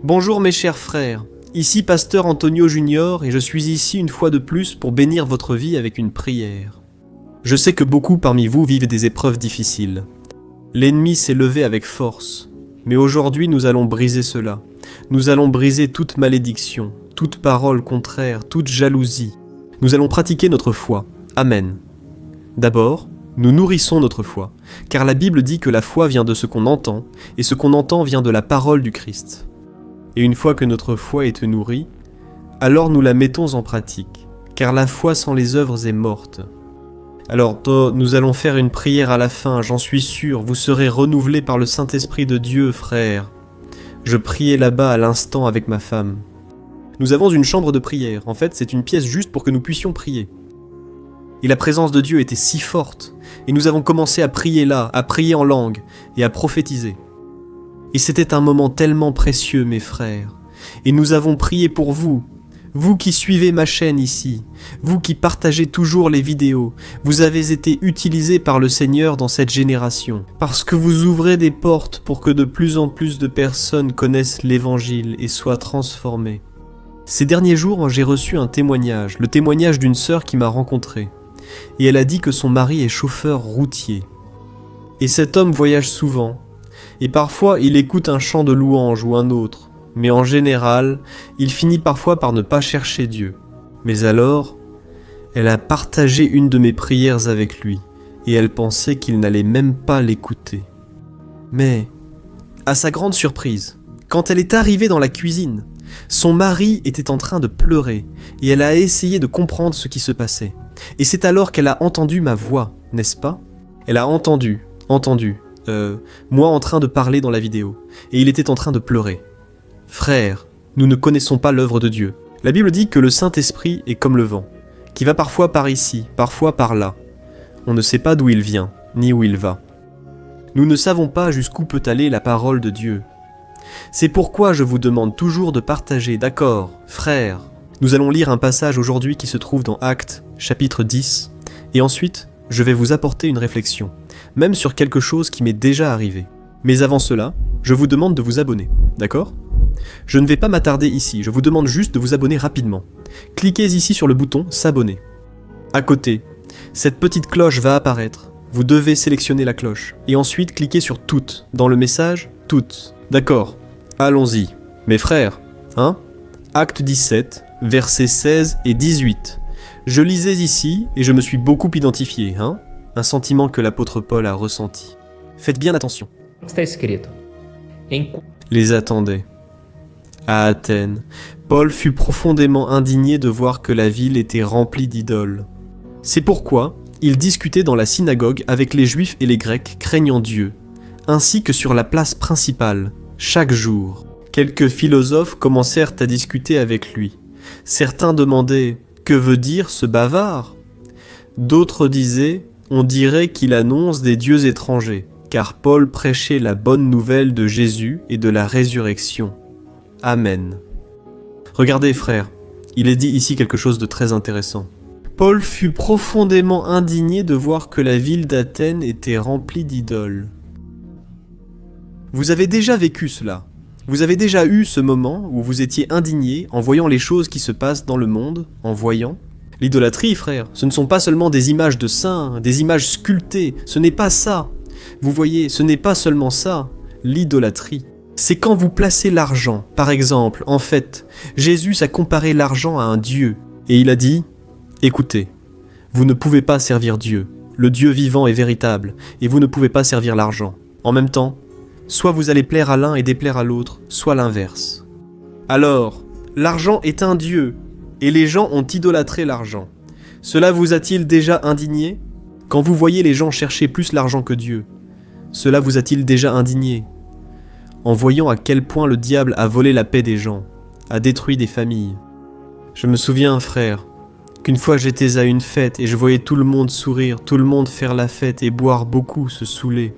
Bonjour mes chers frères, ici Pasteur Antonio Junior et je suis ici une fois de plus pour bénir votre vie avec une prière. Je sais que beaucoup parmi vous vivent des épreuves difficiles. L'ennemi s'est levé avec force, mais aujourd'hui nous allons briser cela. Nous allons briser toute malédiction, toute parole contraire, toute jalousie. Nous allons pratiquer notre foi. Amen. D'abord, nous nourrissons notre foi, car la Bible dit que la foi vient de ce qu'on entend, et ce qu'on entend vient de la parole du Christ. Et une fois que notre foi est nourrie, alors nous la mettons en pratique, car la foi sans les œuvres est morte. Alors, nous allons faire une prière à la fin, j'en suis sûr, vous serez renouvelés par le Saint-Esprit de Dieu, frères. Je priais là-bas à l'instant avec ma femme. Nous avons une chambre de prière, en fait c'est une pièce juste pour que nous puissions prier. Et la présence de Dieu était si forte, et nous avons commencé à prier là, à prier en langue, et à prophétiser. Et c'était un moment tellement précieux, mes frères. Et nous avons prié pour vous, vous qui suivez ma chaîne ici, vous qui partagez toujours les vidéos, vous avez été utilisés par le Seigneur dans cette génération, parce que vous ouvrez des portes pour que de plus en plus de personnes connaissent l'Évangile et soient transformées. Ces derniers jours, j'ai reçu un témoignage, le témoignage d'une sœur qui m'a rencontré. Et elle a dit que son mari est chauffeur routier. Et cet homme voyage souvent, et parfois il écoute un chant de louange ou un autre, mais en général, il finit parfois par ne pas chercher Dieu. Mais alors, elle a partagé une de mes prières avec lui, et elle pensait qu'il n'allait même pas l'écouter. Mais, à sa grande surprise, quand elle est arrivée dans la cuisine, son mari était en train de pleurer, et elle a essayé de comprendre ce qui se passait. Et c'est alors qu'elle a entendu ma voix, n'est-ce pas? Elle a entendu, moi en train de parler dans la vidéo, et il était en train de pleurer. Frères, nous ne connaissons pas l'œuvre de Dieu. La Bible dit que le Saint-Esprit est comme le vent, qui va parfois par ici, parfois par là. On ne sait pas d'où il vient, ni où il va. Nous ne savons pas jusqu'où peut aller la parole de Dieu. C'est pourquoi je vous demande toujours de partager, d'accord, frères. Nous allons lire un passage aujourd'hui qui se trouve dans Actes, chapitre 10, et ensuite, je vais vous apporter une réflexion, même sur quelque chose qui m'est déjà arrivé. Mais avant cela, je vous demande de vous abonner, d'accord ? Je ne vais pas m'attarder ici, je vous demande juste de vous abonner rapidement. Cliquez ici sur le bouton « S'abonner ». À côté, cette petite cloche va apparaître. Vous devez sélectionner la cloche, et ensuite cliquez sur « Toutes » dans le message « Toutes ». D'accord, allons-y. Mes frères, hein ? Acte 17, versets 16 et 18. Je lisais ici et je me suis beaucoup identifié, hein ? Un sentiment que l'apôtre Paul a ressenti. Faites bien attention. Les attendait. À Athènes, Paul fut profondément indigné de voir que la ville était remplie d'idoles. C'est pourquoi il discutait dans la synagogue avec les Juifs et les Grecs craignant Dieu, ainsi que sur la place principale, chaque jour. Quelques philosophes commencèrent à discuter avec lui. Certains demandaient « Que veut dire ce bavard ?» D'autres disaient « On dirait qu'il annonce des dieux étrangers, car Paul prêchait la bonne nouvelle de Jésus et de la résurrection. Amen. » Regardez frères, il est dit ici quelque chose de très intéressant. Paul fut profondément indigné de voir que la ville d'Athènes était remplie d'idoles. Vous avez déjà vécu cela. Vous avez déjà eu ce moment où vous étiez indigné en voyant les choses qui se passent dans le monde, en voyant. L'idolâtrie, frère, ce ne sont pas seulement des images de saints, des images sculptées, ce n'est pas ça. Vous voyez, ce n'est pas seulement ça, l'idolâtrie. C'est quand vous placez l'argent, par exemple, en fait, Jésus a comparé l'argent à un Dieu, et il a dit, écoutez, vous ne pouvez pas servir Dieu, le Dieu vivant et véritable, et vous ne pouvez pas servir l'argent. En même temps, soit vous allez plaire à l'un et déplaire à l'autre, soit l'inverse. Alors, l'argent est un Dieu, et les gens ont idolâtré l'argent. Cela vous a-t-il déjà indigné ? Quand vous voyez les gens chercher plus l'argent que Dieu, cela vous a-t-il déjà indigné ? En voyant à quel point le diable a volé la paix des gens, a détruit des familles. Je me souviens, frère, qu'une fois j'étais à une fête et je voyais tout le monde sourire, tout le monde faire la fête et boire beaucoup, se saouler.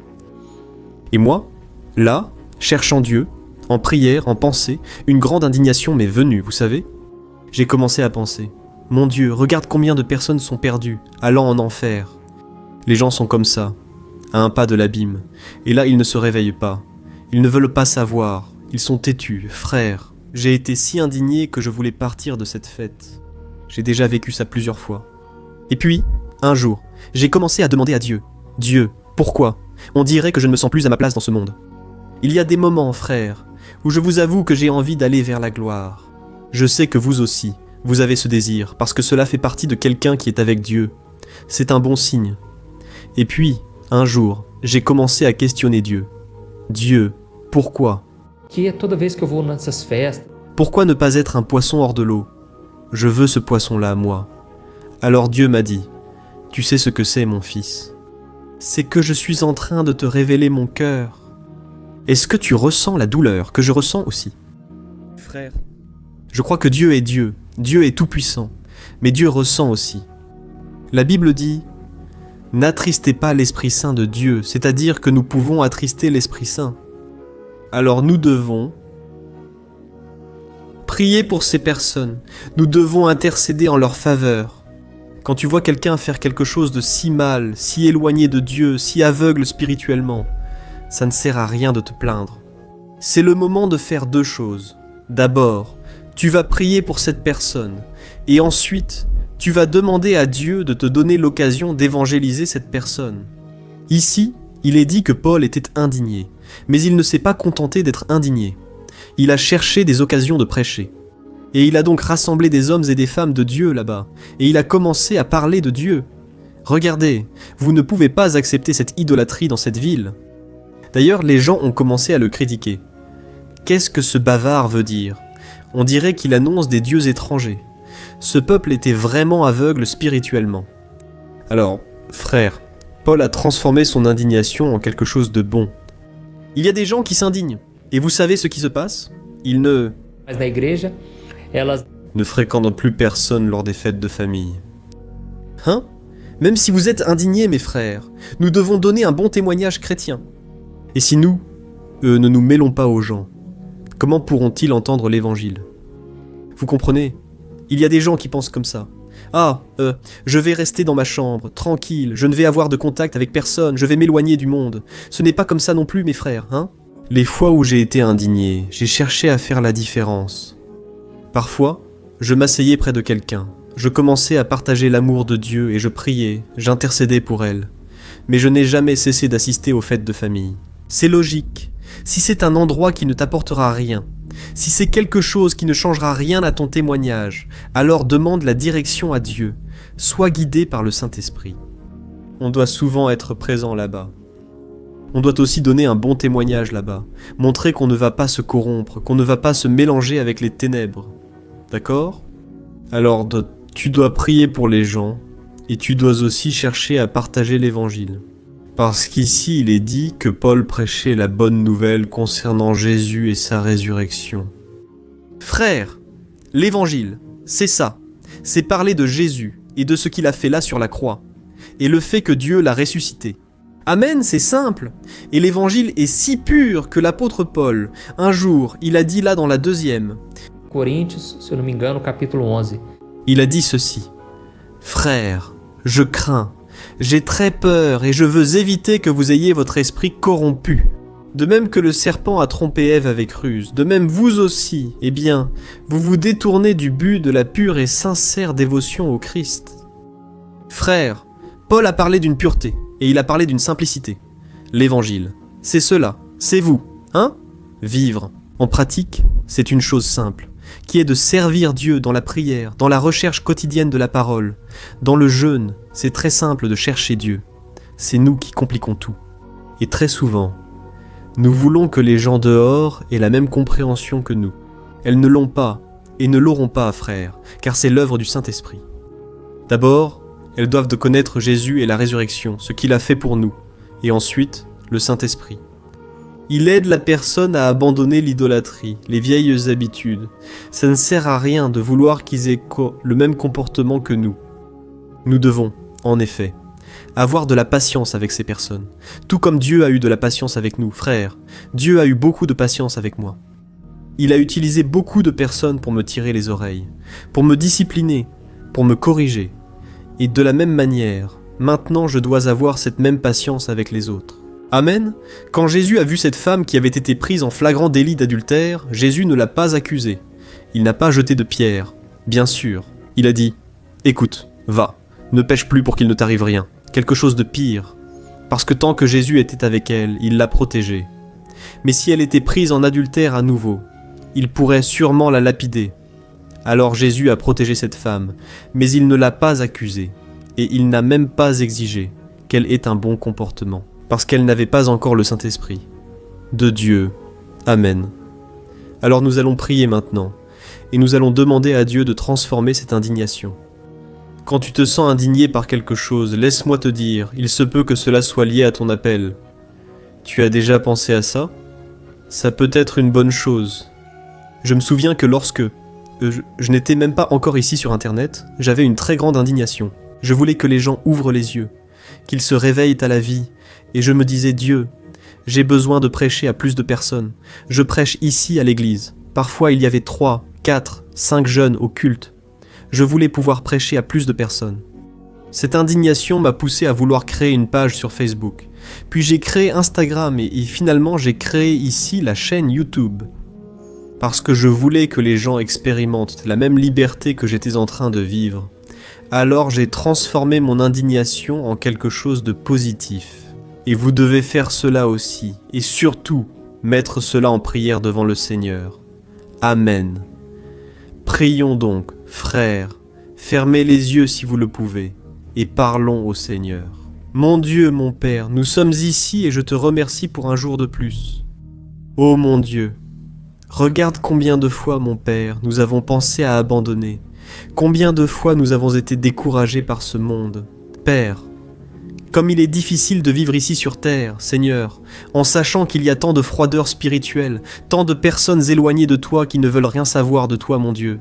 Et moi, là, cherchant Dieu, en prière, en pensée, une grande indignation m'est venue, vous savez ? J'ai commencé à penser, mon Dieu, regarde combien de personnes sont perdues, allant en enfer. Les gens sont comme ça, à un pas de l'abîme, et là ils ne se réveillent pas. Ils ne veulent pas savoir, Ils sont têtus, frère. J'ai été si indigné que je voulais partir de cette fête. J'ai déjà vécu ça plusieurs fois. Et puis, un jour, j'ai commencé à demander à Dieu. Dieu, pourquoi ? On dirait que je ne me sens plus à ma place dans ce monde. Il y a des moments, frère, où je vous avoue que j'ai envie d'aller vers la gloire. Je sais que vous aussi, vous avez ce désir, parce que cela fait partie de quelqu'un qui est avec Dieu. C'est un bon signe. Et puis, un jour, j'ai commencé à questionner Dieu. Dieu, pourquoi ? Pourquoi ne pas être un poisson hors de l'eau ? Je veux ce poisson-là, moi. Alors Dieu m'a dit, tu sais ce que c'est, mon fils ? C'est que je suis en train de te révéler mon cœur. Est-ce que tu ressens la douleur que je ressens aussi ? Frère, je crois que Dieu est Dieu. Dieu est tout-puissant. Mais Dieu ressent aussi. La Bible dit, n'attristez pas l'Esprit Saint de Dieu, c'est-à-dire que nous pouvons attrister l'Esprit Saint. Alors nous devons prier pour ces personnes. Nous devons intercéder en leur faveur. Quand tu vois quelqu'un faire quelque chose de si mal, si éloigné de Dieu, si aveugle spirituellement, ça ne sert à rien de te plaindre. C'est le moment de faire deux choses. D'abord, tu vas prier pour cette personne, et ensuite, tu vas demander à Dieu de te donner l'occasion d'évangéliser cette personne. Ici, il est dit que Paul était indigné, mais il ne s'est pas contenté d'être indigné. Il a cherché des occasions de prêcher. Et il a donc rassemblé des hommes et des femmes de Dieu là-bas, et il a commencé à parler de Dieu. Regardez, vous ne pouvez pas accepter cette idolâtrie dans cette ville. D'ailleurs, les gens ont commencé à le critiquer. Qu'est-ce que ce bavard veut dire ? On dirait qu'il annonce des dieux étrangers. Ce peuple était vraiment aveugle spirituellement. Alors, frère, Paul a transformé son indignation en quelque chose de bon. Il y a des gens qui s'indignent, et vous savez ce qui se passe ? Ils ne fréquentent plus personne lors des fêtes de famille. Hein ? Même si vous êtes indignés, mes frères, nous devons donner un bon témoignage chrétien. Et si nous, ne nous mêlons pas aux gens, comment pourront-ils entendre l'évangile ? Vous comprenez ? Il y a des gens qui pensent comme ça. Ah, je vais rester dans ma chambre, tranquille, je ne vais avoir de contact avec personne, je vais m'éloigner du monde. Ce n'est pas comme ça non plus, mes frères, hein ? Les fois où j'ai été indigné, j'ai cherché à faire la différence. Parfois, je m'asseyais près de quelqu'un, je commençais à partager l'amour de Dieu et je priais, j'intercédais pour elle. Mais je n'ai jamais cessé d'assister aux fêtes de famille. C'est logique. Si c'est un endroit qui ne t'apportera rien, si c'est quelque chose qui ne changera rien à ton témoignage, alors demande la direction à Dieu. Sois guidé par le Saint-Esprit. On doit souvent être présent là-bas. On doit aussi donner un bon témoignage là-bas, montrer qu'on ne va pas se corrompre, qu'on ne va pas se mélanger avec les ténèbres. D'accord ? Alors, tu dois prier pour les gens, et tu dois aussi chercher à partager l'évangile. Parce qu'ici, il est dit que Paul prêchait la bonne nouvelle concernant Jésus et sa résurrection. Frère, l'évangile, c'est ça. C'est parler de Jésus et de ce qu'il a fait là sur la croix, et le fait que Dieu l'a ressuscité. Amen, c'est simple. Et l'évangile est si pur que l'apôtre Paul, un jour, il a dit là dans la 2e. Coríntios, se eu não me engano, capítulo 11. Il a dit ceci. Frères, je crains, j'ai très peur et je veux éviter que vous ayez votre esprit corrompu. De même que le serpent a trompé Ève avec ruse, de même vous aussi, eh bien, vous vous détournez du but de la pure et sincère dévotion au Christ. Frères, Paul a parlé d'une pureté. Et il a parlé d'une simplicité. L'évangile, c'est cela, c'est vous, hein ? Vivre. En pratique, c'est une chose simple, qui est de servir Dieu dans la prière, dans la recherche quotidienne de la parole. Dans le jeûne, c'est très simple de chercher Dieu. C'est nous qui compliquons tout. Et très souvent, nous voulons que les gens dehors aient la même compréhension que nous. Elles ne l'ont pas, et ne l'auront pas, frères, car c'est l'œuvre du Saint-Esprit. D'abord, elles doivent de connaître Jésus et la résurrection, ce qu'il a fait pour nous, et ensuite, le Saint-Esprit. Il aide la personne à abandonner l'idolâtrie, les vieilles habitudes. Ça ne sert à rien de vouloir qu'ils aient le même comportement que nous. Nous devons, en effet, avoir de la patience avec ces personnes, tout comme Dieu a eu de la patience avec nous, frères. Dieu a eu beaucoup de patience avec moi. Il a utilisé beaucoup de personnes pour me tirer les oreilles, pour me discipliner, pour me corriger. Et de la même manière, maintenant je dois avoir cette même patience avec les autres. Amen. Quand Jésus a vu cette femme qui avait été prise en flagrant délit d'adultère, Jésus ne l'a pas accusée. Il n'a pas jeté de pierre. Bien sûr. Il a dit « Écoute, va, ne pêche plus pour qu'il ne t'arrive rien. » Quelque chose de pire. Parce que tant que Jésus était avec elle, il l'a protégée. Mais si elle était prise en adultère à nouveau, il pourrait sûrement la lapider. Alors Jésus a protégé cette femme, mais il ne l'a pas accusée, et il n'a même pas exigé qu'elle ait un bon comportement, parce qu'elle n'avait pas encore le Saint-Esprit. De Dieu. Amen. Alors nous allons prier maintenant, et nous allons demander à Dieu de transformer cette indignation. Quand tu te sens indigné par quelque chose, laisse-moi te dire, il se peut que cela soit lié à ton appel. Tu as déjà pensé à ça ? Ça peut être une bonne chose. Je me souviens que lorsque je n'étais même pas encore ici sur Internet, j'avais une très grande indignation. Je voulais que les gens ouvrent les yeux, qu'ils se réveillent à la vie, et je me disais, Dieu, j'ai besoin de prêcher à plus de personnes. Je prêche ici à l'église. Parfois il y avait 3, 4, 5 jeunes au culte. Je voulais pouvoir prêcher à plus de personnes. Cette indignation m'a poussé à vouloir créer une page sur Facebook. Puis j'ai créé Instagram et finalement j'ai créé ici la chaîne YouTube. Parce que je voulais que les gens expérimentent la même liberté que j'étais en train de vivre. Alors j'ai transformé mon indignation en quelque chose de positif. Et vous devez faire cela aussi, et surtout, mettre cela en prière devant le Seigneur. Amen. Prions donc, frères, fermez les yeux si vous le pouvez, et parlons au Seigneur. Mon Dieu, mon Père, nous sommes ici et je te remercie pour un jour de plus. Ô mon Dieu, regarde combien de fois, mon Père, nous avons pensé à abandonner, combien de fois nous avons été découragés par ce monde. Père, comme il est difficile de vivre ici sur terre, Seigneur, en sachant qu'il y a tant de froideur spirituelle, tant de personnes éloignées de toi qui ne veulent rien savoir de toi, mon Dieu.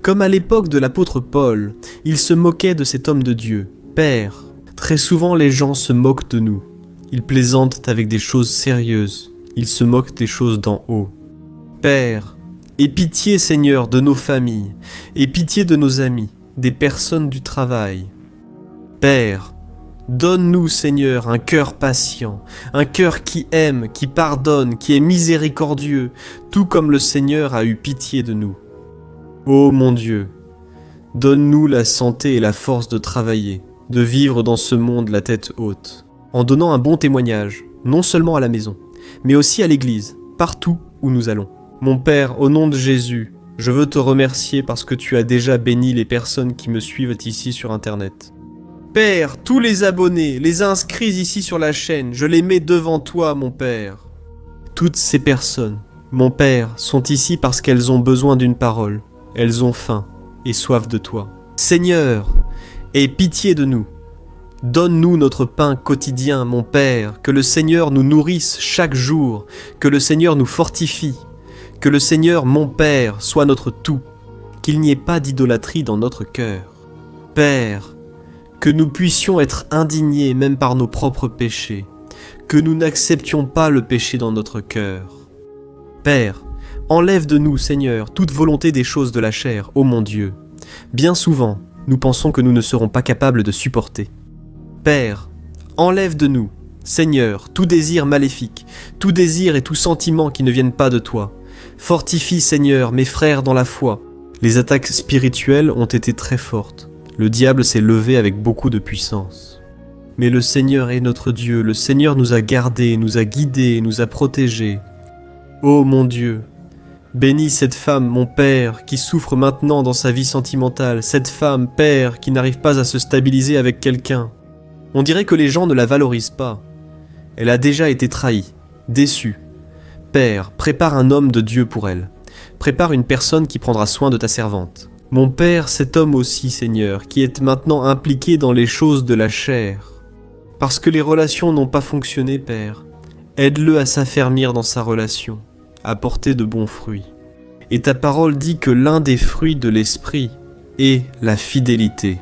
Comme à l'époque de l'apôtre Paul, il se moquait de cet homme de Dieu. Père, très souvent les gens se moquent de nous. Ils plaisantent avec des choses sérieuses. Ils se moquent des choses d'en haut. Père, aie pitié, Seigneur, de nos familles, aie pitié de nos amis, des personnes du travail. Père, donne-nous, Seigneur, un cœur patient, un cœur qui aime, qui pardonne, qui est miséricordieux, tout comme le Seigneur a eu pitié de nous. Ô mon Dieu, donne-nous la santé et la force de travailler, de vivre dans ce monde la tête haute, en donnant un bon témoignage, non seulement à la maison, mais aussi à l'église, partout où nous allons. Mon Père, au nom de Jésus, je veux te remercier parce que tu as déjà béni les personnes qui me suivent ici sur Internet. Père, tous les abonnés, les inscrits ici sur la chaîne, je les mets devant toi, mon Père. Toutes ces personnes, mon Père, sont ici parce qu'elles ont besoin d'une parole. Elles ont faim et soif de toi. Seigneur, aie pitié de nous. Donne-nous notre pain quotidien, mon Père, que le Seigneur nous nourrisse chaque jour, que le Seigneur nous fortifie, que le Seigneur, mon Père, soit notre tout, qu'il n'y ait pas d'idolâtrie dans notre cœur. Père, que nous puissions être indignés même par nos propres péchés, que nous n'acceptions pas le péché dans notre cœur. Père, enlève de nous, Seigneur, toute volonté des choses de la chair, ô mon Dieu. Bien souvent, nous pensons que nous ne serons pas capables de supporter. Père, enlève de nous, Seigneur, tout désir maléfique, tout désir et tout sentiment qui ne viennent pas de toi. Fortifie, Seigneur, mes frères dans la foi. Les attaques spirituelles ont été très fortes. Le diable s'est levé avec beaucoup de puissance. Mais le Seigneur est notre Dieu, le Seigneur nous a gardés, nous a guidés, nous a protégés. Ô mon Dieu, bénis cette femme, mon Père, qui souffre maintenant dans sa vie sentimentale, cette femme, Père, qui n'arrive pas à se stabiliser avec quelqu'un. On dirait que les gens ne la valorisent pas. Elle a déjà été trahie, déçue. Père, prépare un homme de Dieu pour elle. Prépare une personne qui prendra soin de ta servante. Mon Père, cet homme aussi, Seigneur, qui est maintenant impliqué dans les choses de la chair. Parce que les relations n'ont pas fonctionné, Père, aide-le à s'affermir dans sa relation, à porter de bons fruits. Et ta parole dit que l'un des fruits de l'esprit est la fidélité.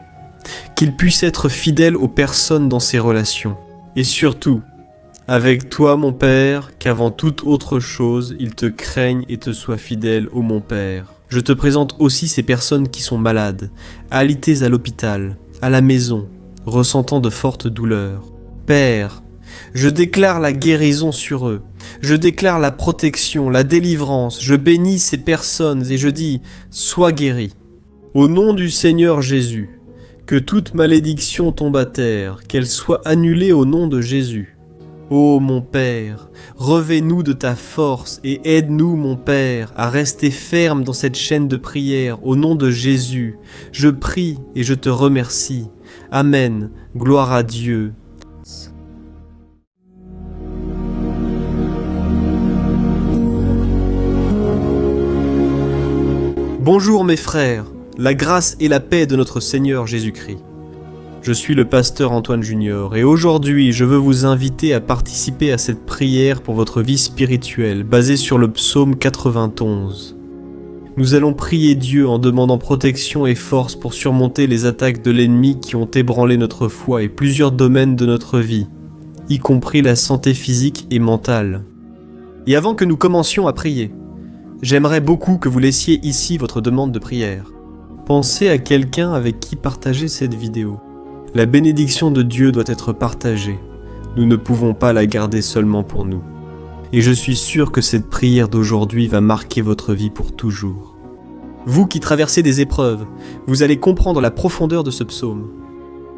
Qu'il puisse être fidèle aux personnes dans ses relations. Et surtout, avec toi, mon Père, qu'avant toute autre chose, il te craigne et te soit fidèle, ô mon Père. Je te présente aussi ces personnes qui sont malades, alitées à l'hôpital, à la maison, ressentant de fortes douleurs. Père, Je déclare la guérison sur eux. Je déclare la protection, la délivrance. Je bénis ces personnes et je dis, sois guéri. Au nom du Seigneur Jésus, que toute malédiction tombe à terre, qu'elle soit annulée au nom de Jésus. Ô mon Père, revêt-nous de ta force et aide-nous, mon Père, à rester fermes dans cette chaîne de prière au nom de Jésus. Je prie et je te remercie. Amen. Gloire à Dieu. Bonjour mes frères, la grâce et la paix de notre Seigneur Jésus-Christ. Je suis le pasteur Antoine Junior et aujourd'hui je veux vous inviter à participer à cette prière pour votre vie spirituelle basée sur le psaume 91. Nous allons prier Dieu en demandant protection et force pour surmonter les attaques de l'ennemi qui ont ébranlé notre foi et plusieurs domaines de notre vie, y compris la santé physique et mentale. Et avant que nous commencions à prier, j'aimerais beaucoup que vous laissiez ici votre demande de prière. Pensez à quelqu'un avec qui partager cette vidéo. La bénédiction de Dieu doit être partagée. Nous ne pouvons pas la garder seulement pour nous. Et je suis sûr que cette prière d'aujourd'hui va marquer votre vie pour toujours. Vous qui traversez des épreuves, vous allez comprendre la profondeur de ce psaume.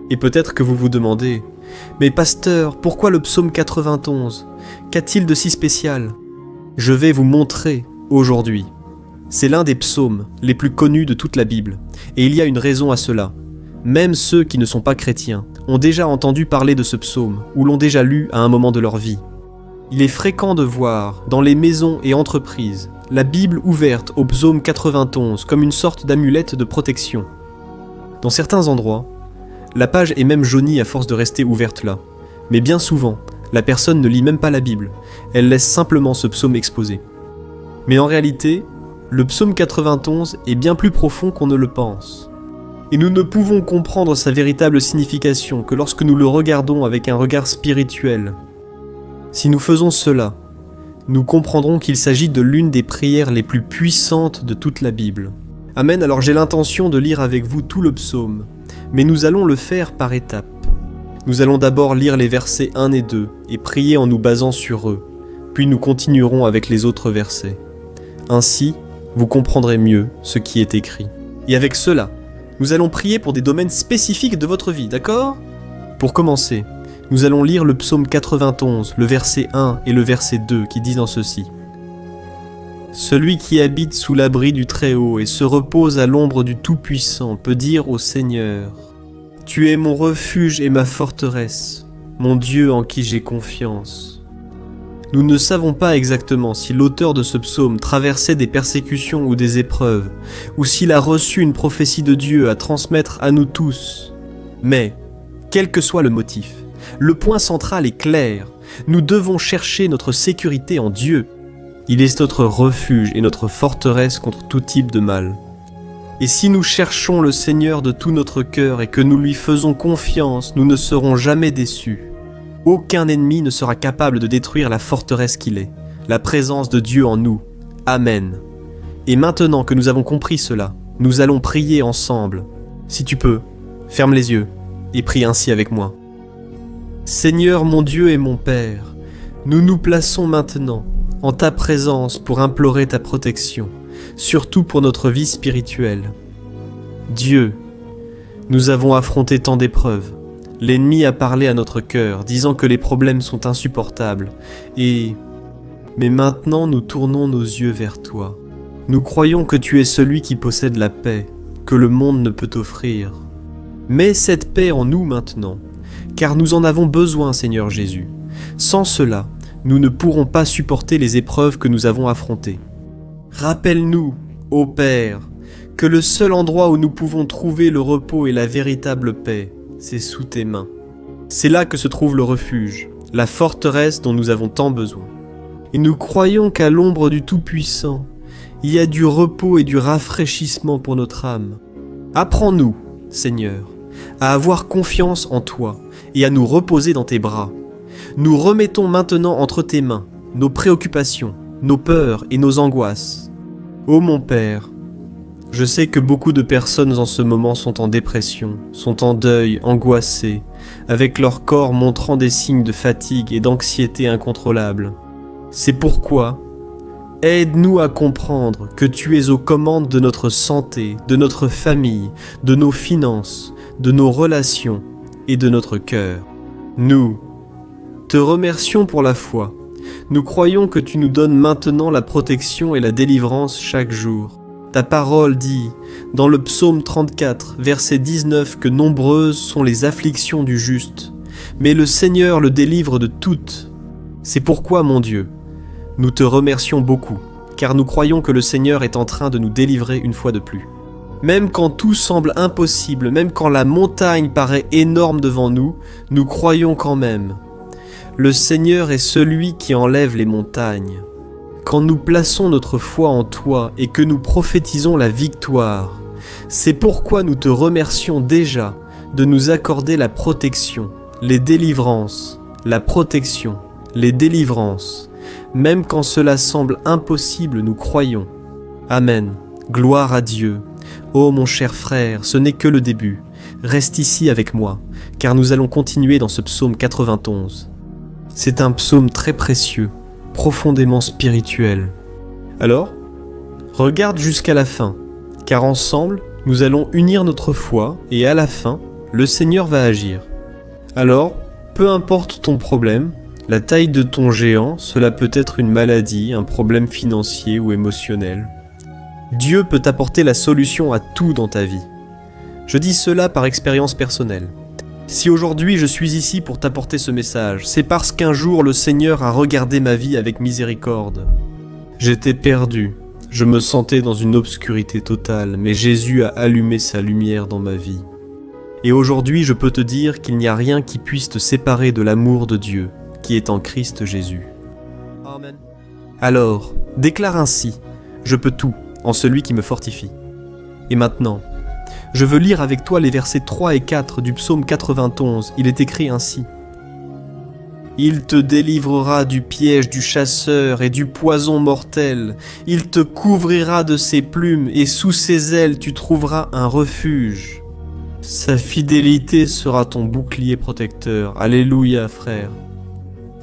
Et peut-être que vous vous demandez, « Mais pasteur, pourquoi le psaume 91 ? Qu'a-t-il de si spécial ?» Je vais vous montrer aujourd'hui. C'est l'un des psaumes les plus connus de toute la Bible, et il y a une raison à cela. Même ceux qui ne sont pas chrétiens ont déjà entendu parler de ce psaume ou l'ont déjà lu à un moment de leur vie. Il est fréquent de voir, dans les maisons et entreprises, la Bible ouverte au psaume 91 comme une sorte d'amulette de protection. Dans certains endroits, la page est même jaunie à force de rester ouverte là. Mais bien souvent, la personne ne lit même pas la Bible, elle laisse simplement ce psaume exposé. Mais en réalité, le psaume 91 est bien plus profond qu'on ne le pense. Et nous ne pouvons comprendre sa véritable signification que lorsque nous le regardons avec un regard spirituel. Si nous faisons cela, nous comprendrons qu'il s'agit de l'une des prières les plus puissantes de toute la Bible. Amen, alors j'ai l'intention de lire avec vous tout le psaume, mais nous allons le faire par étapes. Nous allons d'abord lire les versets 1 et 2 et prier en nous basant sur eux, puis nous continuerons avec les autres versets. Ainsi, vous comprendrez mieux ce qui est écrit. Et avec cela, nous allons prier pour des domaines spécifiques de votre vie, d'accord ? Pour commencer, nous allons lire le psaume 91, le verset 1 et le verset 2 qui disent en ceci. « Celui qui habite sous l'abri du Très-Haut et se repose à l'ombre du Tout-Puissant peut dire au Seigneur, « Tu es mon refuge et ma forteresse, mon Dieu en qui j'ai confiance. » Nous ne savons pas exactement si l'auteur de ce psaume traversait des persécutions ou des épreuves, ou s'il a reçu une prophétie de Dieu à transmettre à nous tous. Mais, quel que soit le motif, le point central est clair. Nous devons chercher notre sécurité en Dieu. Il est notre refuge et notre forteresse contre tout type de mal. Et si nous cherchons le Seigneur de tout notre cœur et que nous lui faisons confiance, nous ne serons jamais déçus. Aucun ennemi ne sera capable de détruire la forteresse qu'il est, la présence de Dieu en nous. Amen. Et maintenant que nous avons compris cela, nous allons prier ensemble. Si tu peux, ferme les yeux et prie ainsi avec moi. Seigneur mon Dieu et mon Père, nous nous plaçons maintenant en ta présence pour implorer ta protection, surtout pour notre vie spirituelle. Dieu, nous avons affronté tant d'épreuves. L'ennemi a parlé à notre cœur, disant que les problèmes sont insupportables, mais maintenant nous tournons nos yeux vers toi. Nous croyons que tu es celui qui possède la paix, que le monde ne peut offrir. Mets cette paix en nous maintenant, car nous en avons besoin, Seigneur Jésus. Sans cela, nous ne pourrons pas supporter les épreuves que nous avons affrontées. Rappelle-nous, ô Père, que le seul endroit où nous pouvons trouver le repos et la véritable paix, c'est sous tes mains. C'est là que se trouve le refuge, la forteresse dont nous avons tant besoin. Et nous croyons qu'à l'ombre du Tout-Puissant, il y a du repos et du rafraîchissement pour notre âme. Apprends-nous, Seigneur, à avoir confiance en toi et à nous reposer dans tes bras. Nous remettons maintenant entre tes mains nos préoccupations, nos peurs et nos angoisses. Ô mon Père, je sais que beaucoup de personnes en ce moment sont en dépression, sont en deuil, angoissées, avec leur corps montrant des signes de fatigue et d'anxiété incontrôlables. C'est pourquoi, aide-nous à comprendre que tu es aux commandes de notre santé, de notre famille, de nos finances, de nos relations et de notre cœur. Nous te remercions pour la foi. Nous croyons que tu nous donnes maintenant la protection et la délivrance chaque jour. Ta parole dit, dans le psaume 34, verset 19, que nombreuses sont les afflictions du juste, mais le Seigneur le délivre de toutes. C'est pourquoi, mon Dieu, nous te remercions beaucoup, car nous croyons que le Seigneur est en train de nous délivrer une fois de plus. Même quand tout semble impossible, même quand la montagne paraît énorme devant nous, nous croyons quand même. Le Seigneur est celui qui enlève les montagnes. Quand nous plaçons notre foi en toi et que nous prophétisons la victoire, c'est pourquoi nous te remercions déjà de nous accorder la protection, les délivrances, la protection, les délivrances. Même quand cela semble impossible, nous croyons. Amen. Gloire à Dieu. Ô mon cher frère, ce n'est que le début. Reste ici avec moi, car nous allons continuer dans ce psaume 91. C'est un psaume très précieux, profondément spirituel. Alors, regarde jusqu'à la fin, car ensemble, nous allons unir notre foi et à la fin, le Seigneur va agir. Alors, peu importe ton problème, la taille de ton géant, cela peut être une maladie, un problème financier ou émotionnel. Dieu peut apporter la solution à tout dans ta vie. Je dis cela par expérience personnelle. Si aujourd'hui je suis ici pour t'apporter ce message, c'est parce qu'un jour le Seigneur a regardé ma vie avec miséricorde. J'étais perdu, je me sentais dans une obscurité totale, mais Jésus a allumé sa lumière dans ma vie. Et aujourd'hui je peux te dire qu'il n'y a rien qui puisse te séparer de l'amour de Dieu, qui est en Christ Jésus. Amen. Alors, déclare ainsi, je peux tout en celui qui me fortifie. Et maintenant, je veux lire avec toi les versets 3 et 4 du psaume 91. Il est écrit ainsi. « Il te délivrera du piège du chasseur et du poison mortel. Il te couvrira de ses plumes et sous ses ailes tu trouveras un refuge. Sa fidélité sera ton bouclier protecteur. Alléluia, frère. »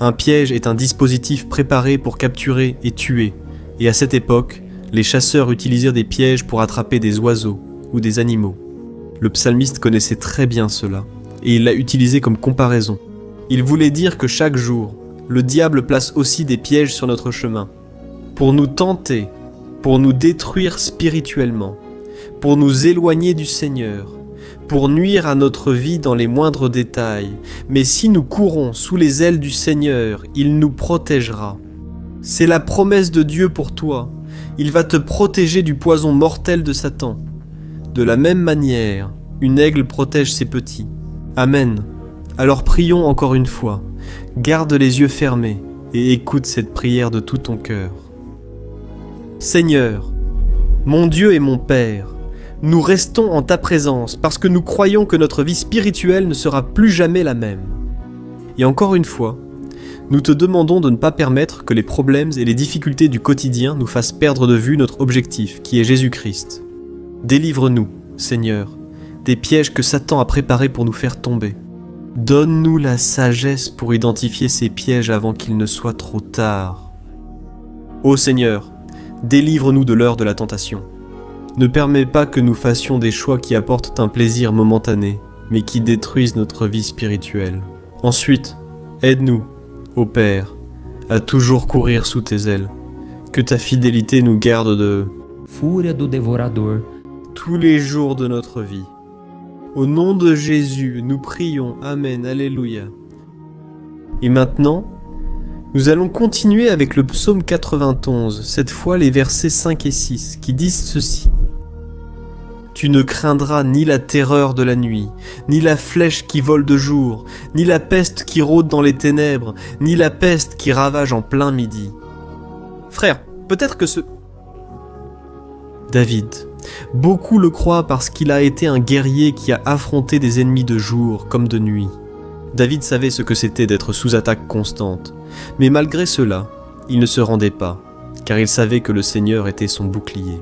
Un piège est un dispositif préparé pour capturer et tuer. Et à cette époque, les chasseurs utilisèrent des pièges pour attraper des oiseaux ou des animaux. Le psalmiste connaissait très bien cela, et il l'a utilisé comme comparaison. Il voulait dire que chaque jour, le diable place aussi des pièges sur notre chemin, pour nous tenter, pour nous détruire spirituellement, pour nous éloigner du Seigneur, pour nuire à notre vie dans les moindres détails. Mais si nous courons sous les ailes du Seigneur, il nous protégera. C'est la promesse de Dieu pour toi. Il va te protéger du poison mortel de Satan. De la même manière, une aigle protège ses petits. Amen. Alors prions encore une fois. Garde les yeux fermés et écoute cette prière de tout ton cœur. Seigneur, mon Dieu et mon Père, nous restons en ta présence parce que nous croyons que notre vie spirituelle ne sera plus jamais la même. Et encore une fois, nous te demandons de ne pas permettre que les problèmes et les difficultés du quotidien nous fassent perdre de vue notre objectif, qui est Jésus-Christ. Délivre-nous, Seigneur, des pièges que Satan a préparés pour nous faire tomber. Donne-nous la sagesse pour identifier ces pièges avant qu'il ne soit trop tard. Ô Seigneur, délivre-nous de l'heure de la tentation. Ne permets pas que nous fassions des choix qui apportent un plaisir momentané, mais qui détruisent notre vie spirituelle. Ensuite, aide-nous, ô Père, à toujours courir sous tes ailes. Que ta fidélité nous garde de Fúria do devorador. tous les jours de notre vie. Au nom de Jésus, nous prions. Amen. Alléluia. Et maintenant, nous allons continuer avec le psaume 91, cette fois les versets 5 et 6, qui disent ceci. Tu ne craindras ni la terreur de la nuit, ni la flèche qui vole de jour, ni la peste qui rôde dans les ténèbres, ni la peste qui ravage en plein midi. Frère, peut-être que David, beaucoup le croient parce qu'il a été un guerrier qui a affronté des ennemis de jour comme de nuit. David savait ce que c'était d'être sous attaque constante, mais malgré cela, il ne se rendait pas, car il savait que le Seigneur était son bouclier.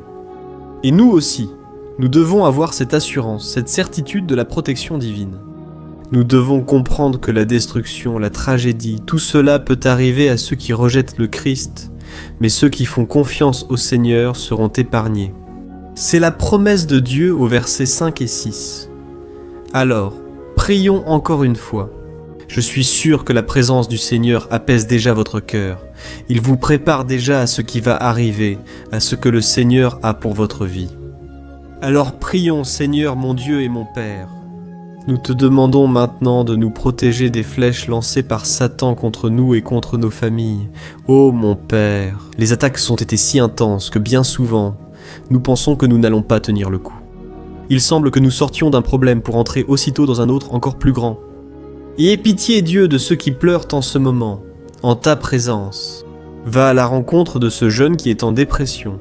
Et nous aussi, nous devons avoir cette assurance, cette certitude de la protection divine. Nous devons comprendre que la destruction, la tragédie, tout cela peut arriver à ceux qui rejettent le Christ, mais ceux qui font confiance au Seigneur seront épargnés. C'est la promesse de Dieu aux versets 5 et 6. Alors, prions encore une fois. Je suis sûr que la présence du Seigneur apaise déjà votre cœur. Il vous prépare déjà à ce qui va arriver, à ce que le Seigneur a pour votre vie. Alors prions, Seigneur mon Dieu et mon Père. Nous te demandons maintenant de nous protéger des flèches lancées par Satan contre nous et contre nos familles. Ô mon Père, les attaques ont été si intenses que bien souvent, nous pensons que nous n'allons pas tenir le coup. Il semble que nous sortions d'un problème pour entrer aussitôt dans un autre encore plus grand. Aie pitié, Dieu, de ceux qui pleurent en ce moment, en ta présence. Va à la rencontre de ce jeune qui est en dépression.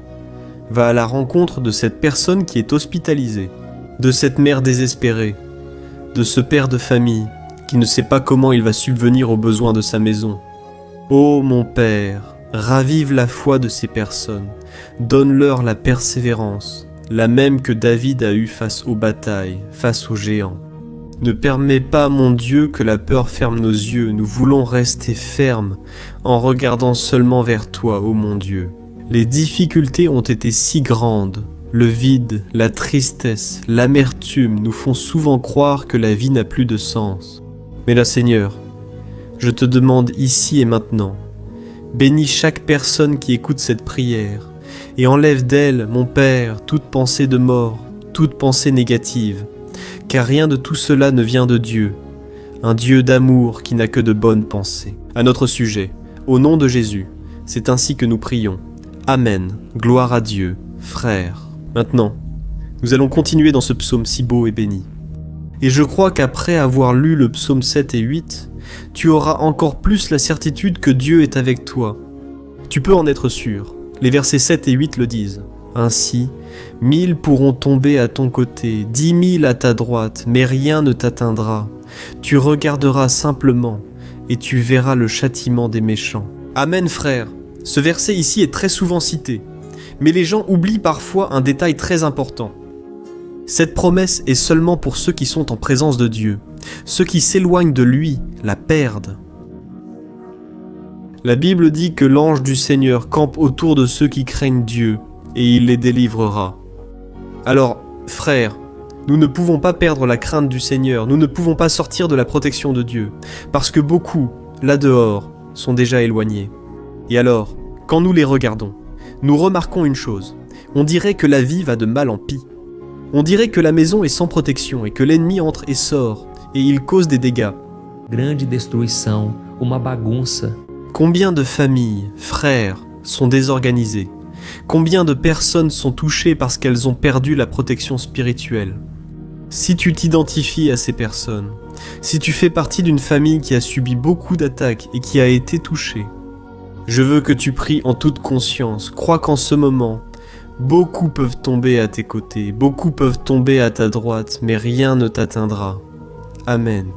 Va à la rencontre de cette personne qui est hospitalisée, de cette mère désespérée, de ce père de famille qui ne sait pas comment il va subvenir aux besoins de sa maison. Ô mon Père, ravive la foi de ces personnes, donne-leur la persévérance, la même que David a eue face aux batailles, face aux géants. Ne permets pas, mon Dieu, que la peur ferme nos yeux, nous voulons rester fermes en regardant seulement vers toi, ô mon Dieu. Les difficultés ont été si grandes, le vide, la tristesse, l'amertume nous font souvent croire que la vie n'a plus de sens. Mais là, Seigneur, je te demande ici et maintenant, bénis chaque personne qui écoute cette prière et enlève d'elle, mon Père, toute pensée de mort, toute pensée négative, car rien de tout cela ne vient de Dieu, un Dieu d'amour qui n'a que de bonnes pensées. À notre sujet, au nom de Jésus, c'est ainsi que nous prions. Amen, gloire à Dieu, frères. Maintenant, nous allons continuer dans ce psaume si beau et béni. Et je crois qu'après avoir lu le psaume 7 et 8, tu auras encore plus la certitude que Dieu est avec toi. Tu peux en être sûr, les versets 7 et 8 le disent. Ainsi, 1000 pourront tomber à ton côté, 10 000 à ta droite, mais rien ne t'atteindra. Tu regarderas simplement, et tu verras le châtiment des méchants. Amen, frère. Ce verset ici est très souvent cité, mais les gens oublient parfois un détail très important. Cette promesse est seulement pour ceux qui sont en présence de Dieu. Ceux qui s'éloignent de lui la perdent. La Bible dit que l'ange du Seigneur campe autour de ceux qui craignent Dieu, et il les délivrera. Alors, frères, nous ne pouvons pas perdre la crainte du Seigneur, nous ne pouvons pas sortir de la protection de Dieu, parce que beaucoup, là dehors, sont déjà éloignés. Et alors, quand nous les regardons, nous remarquons une chose, on dirait que la vie va de mal en pis. On dirait que la maison est sans protection et que l'ennemi entre et sort, et il cause des dégâts. Grande destruição, uma bagunça. Combien de familles, frères, sont désorganisées? Combien de personnes sont touchées parce qu'elles ont perdu la protection spirituelle? Si tu t'identifies à ces personnes, si tu fais partie d'une famille qui a subi beaucoup d'attaques et qui a été touchée, je veux que tu pries en toute conscience. Crois qu'en ce moment, beaucoup peuvent tomber à tes côtés, beaucoup peuvent tomber à ta droite, mais rien ne t'atteindra. Amen.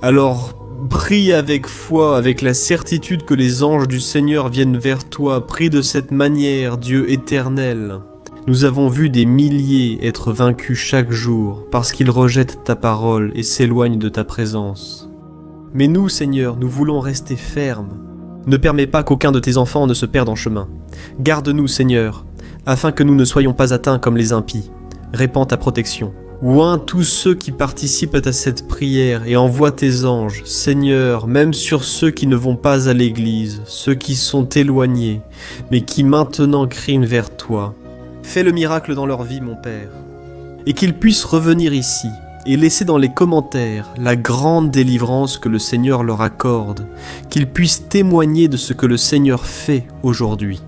Alors, prie avec foi, avec la certitude que les anges du Seigneur viennent vers toi. Prie de cette manière, Dieu éternel. Nous avons vu des milliers être vaincus chaque jour parce qu'ils rejettent ta parole et s'éloignent de ta présence. Mais nous, Seigneur, nous voulons rester fermes. Ne permets pas qu'aucun de tes enfants ne se perde en chemin. Garde-nous, Seigneur, afin que nous ne soyons pas atteints comme les impies. Répands ta protection. Oins tous ceux qui participent à cette prière et envoie tes anges, Seigneur, même sur ceux qui ne vont pas à l'église, ceux qui sont éloignés, mais qui maintenant crient vers toi. Fais le miracle dans leur vie, mon Père, et qu'ils puissent revenir ici et laisser dans les commentaires la grande délivrance que le Seigneur leur accorde, qu'ils puissent témoigner de ce que le Seigneur fait aujourd'hui.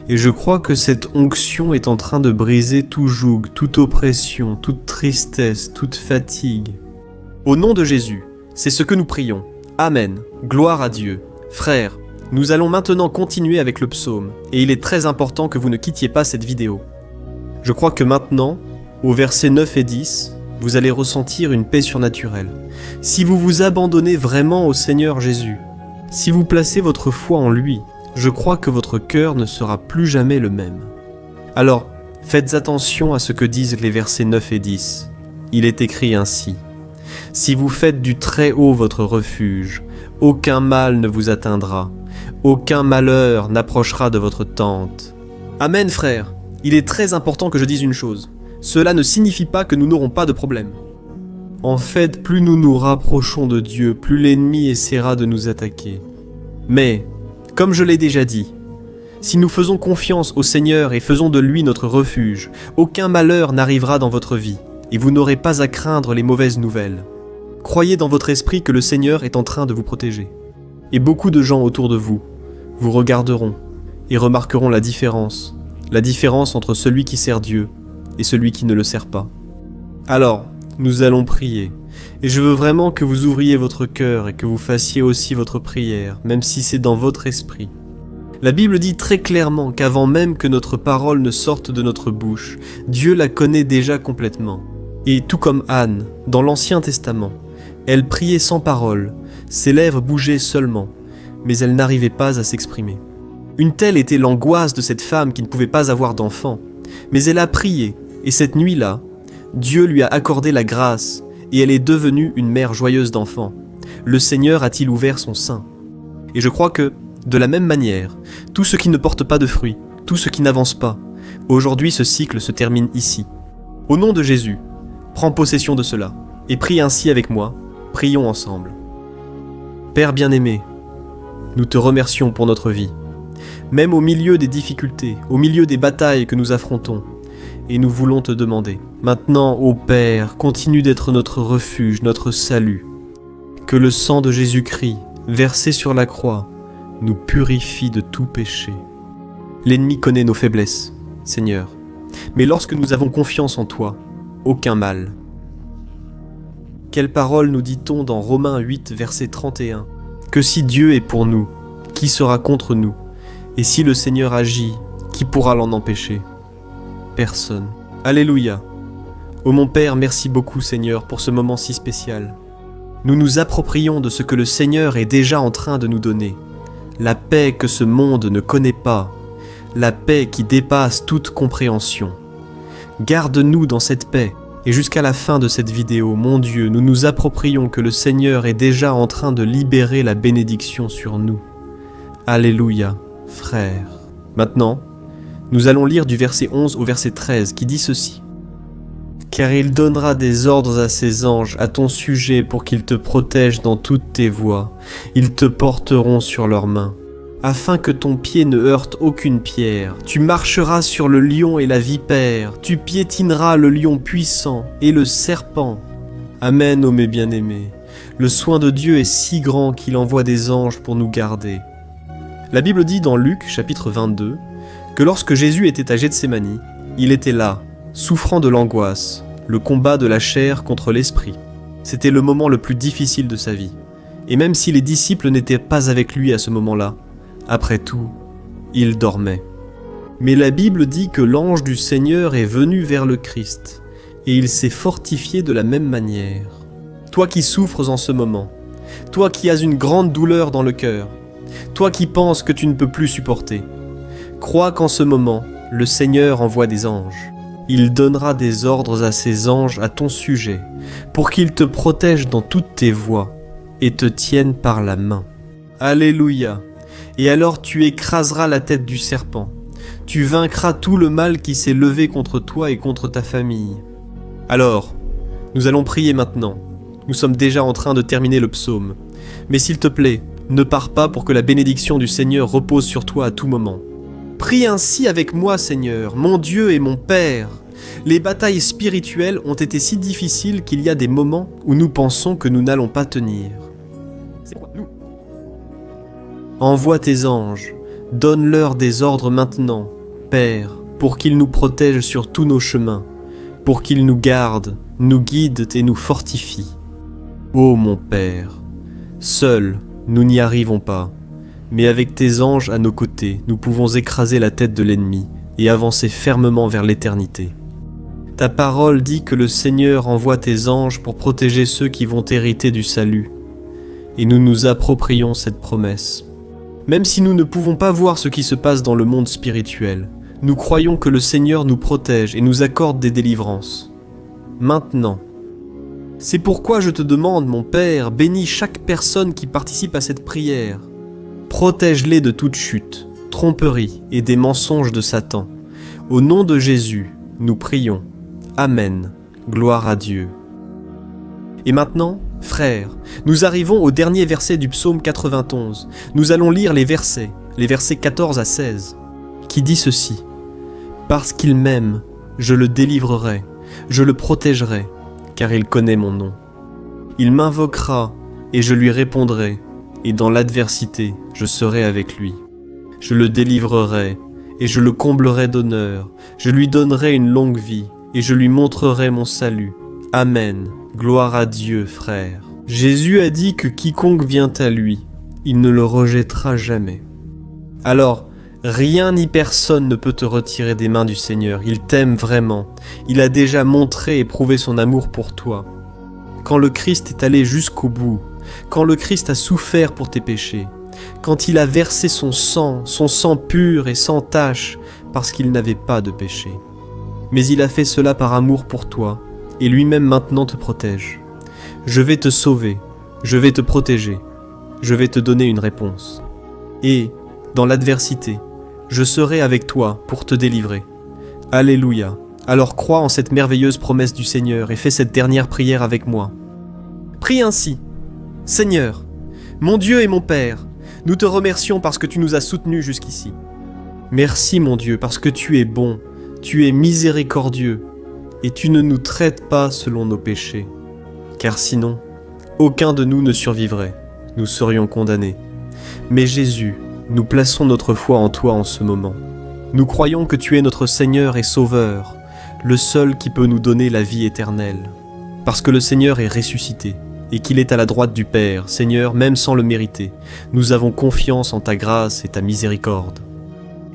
Et je crois que cette onction est en train de briser tout joug, toute oppression, toute tristesse, toute fatigue. Au nom de Jésus, c'est ce que nous prions. Amen. Gloire à Dieu. Frères, nous allons maintenant continuer avec le psaume, et il est très important que vous ne quittiez pas cette vidéo. Je crois que maintenant, au versets 9 et 10, vous allez ressentir une paix surnaturelle. Si vous vous abandonnez vraiment au Seigneur Jésus, si vous placez votre foi en lui, je crois que votre cœur ne sera plus jamais le même. Alors, faites attention à ce que disent les versets 9 et 10. Il est écrit ainsi. Si vous faites du Très-Haut votre refuge, aucun mal ne vous atteindra, aucun malheur n'approchera de votre tente. » Amen, frère. Il est très important que je dise une chose. Cela ne signifie pas que nous n'aurons pas de problème. En fait, plus nous nous rapprochons de Dieu, plus l'ennemi essaiera de nous attaquer. Mais, comme je l'ai déjà dit, si nous faisons confiance au Seigneur et faisons de lui notre refuge, aucun malheur n'arrivera dans votre vie, et vous n'aurez pas à craindre les mauvaises nouvelles. Croyez dans votre esprit que le Seigneur est en train de vous protéger. Et beaucoup de gens autour de vous vous regarderont et remarqueront la différence entre celui qui sert Dieu et celui qui ne le sert pas. Alors, nous allons prier, et je veux vraiment que vous ouvriez votre cœur et que vous fassiez aussi votre prière, même si c'est dans votre esprit. La Bible dit très clairement qu'avant même que notre parole ne sorte de notre bouche, Dieu la connaît déjà complètement. Et tout comme Anne, dans l'Ancien Testament, elle priait sans parole, ses lèvres bougeaient seulement, mais elle n'arrivait pas à s'exprimer. Une telle était l'angoisse de cette femme qui ne pouvait pas avoir d'enfant, mais elle a prié, et cette nuit-là, Dieu lui a accordé la grâce, et elle est devenue une mère joyeuse d'enfants. Le Seigneur a-t-il ouvert son sein? Et je crois que, de la même manière, tout ce qui ne porte pas de fruits, tout ce qui n'avance pas, aujourd'hui ce cycle se termine ici. Au nom de Jésus, prends possession de cela, et prie ainsi avec moi, prions ensemble. Père bien-aimé, nous te remercions pour notre vie, même au milieu des difficultés, au milieu des batailles que nous affrontons, et nous voulons te demander, maintenant, ô Père, continue d'être notre refuge, notre salut, que le sang de Jésus-Christ, versé sur la croix, nous purifie de tout péché. L'ennemi connaît nos faiblesses, Seigneur, mais lorsque nous avons confiance en toi, aucun mal. Quelle parole nous dit-on dans Romains 8, verset 31 ? Que si Dieu est pour nous, qui sera contre nous ? Et si le Seigneur agit, qui pourra l'en empêcher ? Personne. Alléluia. Ô mon Père, merci beaucoup Seigneur pour ce moment si spécial. Nous nous approprions de ce que le Seigneur est déjà en train de nous donner. La paix que ce monde ne connaît pas. La paix qui dépasse toute compréhension. Garde-nous dans cette paix. Et jusqu'à la fin de cette vidéo, mon Dieu, nous nous approprions que le Seigneur est déjà en train de libérer la bénédiction sur nous. Alléluia, frères. Maintenant, nous allons lire du verset 11 au verset 13 qui dit ceci. « Car il donnera des ordres à ses anges à ton sujet pour qu'ils te protègent dans toutes tes voies. Ils te porteront sur leurs mains, afin que ton pied ne heurte aucune pierre. Tu marcheras sur le lion et la vipère. Tu piétineras le lion puissant et le serpent. » Amen, ô mes bien-aimés. Le soin de Dieu est si grand qu'il envoie des anges pour nous garder. La Bible dit dans Luc chapitre 22 que lorsque Jésus était à Gethsémani, il était là, souffrant de l'angoisse, le combat de la chair contre l'esprit. C'était le moment le plus difficile de sa vie. Et même si les disciples n'étaient pas avec lui à ce moment-là, après tout, il dormait. Mais la Bible dit que l'ange du Seigneur est venu vers le Christ, et il s'est fortifié de la même manière. Toi qui souffres en ce moment, toi qui as une grande douleur dans le cœur, toi qui penses que tu ne peux plus supporter, crois qu'en ce moment, le Seigneur envoie des anges. Il donnera des ordres à ses anges à ton sujet, pour qu'ils te protègent dans toutes tes voies et te tiennent par la main. Alléluia! Et alors tu écraseras la tête du serpent. Tu vaincras tout le mal qui s'est levé contre toi et contre ta famille. Alors, nous allons prier maintenant. Nous sommes déjà en train de terminer le psaume. Mais s'il te plaît, ne pars pas pour que la bénédiction du Seigneur repose sur toi à tout moment. Prie ainsi avec moi, Seigneur, mon Dieu et mon Père. Les batailles spirituelles ont été si difficiles qu'il y a des moments où nous pensons que nous n'allons pas tenir. Envoie tes anges, donne-leur des ordres maintenant, Père, pour qu'ils nous protègent sur tous nos chemins, pour qu'ils nous gardent, nous guident et nous fortifient. Ô mon Père, seuls, nous n'y arrivons pas, mais avec tes anges à nos côtés, nous pouvons écraser la tête de l'ennemi et avancer fermement vers l'éternité. Ta parole dit que le Seigneur envoie tes anges pour protéger ceux qui vont hériter du salut, et nous nous approprions cette promesse. Même si nous ne pouvons pas voir ce qui se passe dans le monde spirituel, nous croyons que le Seigneur nous protège et nous accorde des délivrances. Maintenant, C'est pourquoi je te demande, mon Père, bénis chaque personne qui participe à cette prière. Protège-les de toute chute, tromperie et des mensonges de Satan. Au nom de Jésus, nous prions. Amen. Gloire à Dieu. Et maintenant, frères, nous arrivons au dernier verset du psaume 91. Nous allons lire les versets 14 à 16, qui dit ceci. « Parce qu'il m'aime, je le délivrerai, je le protégerai, car il connaît mon nom. Il m'invoquera, et je lui répondrai, et dans l'adversité, je serai avec lui. Je le délivrerai, et je le comblerai d'honneur, je lui donnerai une longue vie, et je lui montrerai mon salut. Amen. Gloire à Dieu, frère. » Jésus a dit que quiconque vient à lui, il ne le rejettera jamais. Alors, rien ni personne ne peut te retirer des mains du Seigneur. Il t'aime vraiment. Il a déjà montré et prouvé son amour pour toi. Quand le Christ est allé jusqu'au bout, quand le Christ a souffert pour tes péchés, quand il a versé son sang pur et sans tache, parce qu'il n'avait pas de péché. Mais il a fait cela par amour pour toi, et lui-même maintenant te protège. Je vais te sauver, je vais te protéger, je vais te donner une réponse. Et, dans l'adversité, je serai avec toi pour te délivrer. Alléluia. Alors crois en cette merveilleuse promesse du Seigneur et fais cette dernière prière avec moi. Prie ainsi. Seigneur, mon Dieu et mon Père, nous te remercions parce que tu nous as soutenus jusqu'ici. Merci mon Dieu parce que tu es bon, tu es miséricordieux et tu ne nous traites pas selon nos péchés. Car sinon, aucun de nous ne survivrait, nous serions condamnés. Mais Jésus, nous plaçons notre foi en toi en ce moment. Nous croyons que tu es notre Seigneur et Sauveur, le seul qui peut nous donner la vie éternelle. Parce que le Seigneur est ressuscité et qu'il est à la droite du Père, Seigneur, même sans le mériter, nous avons confiance en ta grâce et ta miséricorde.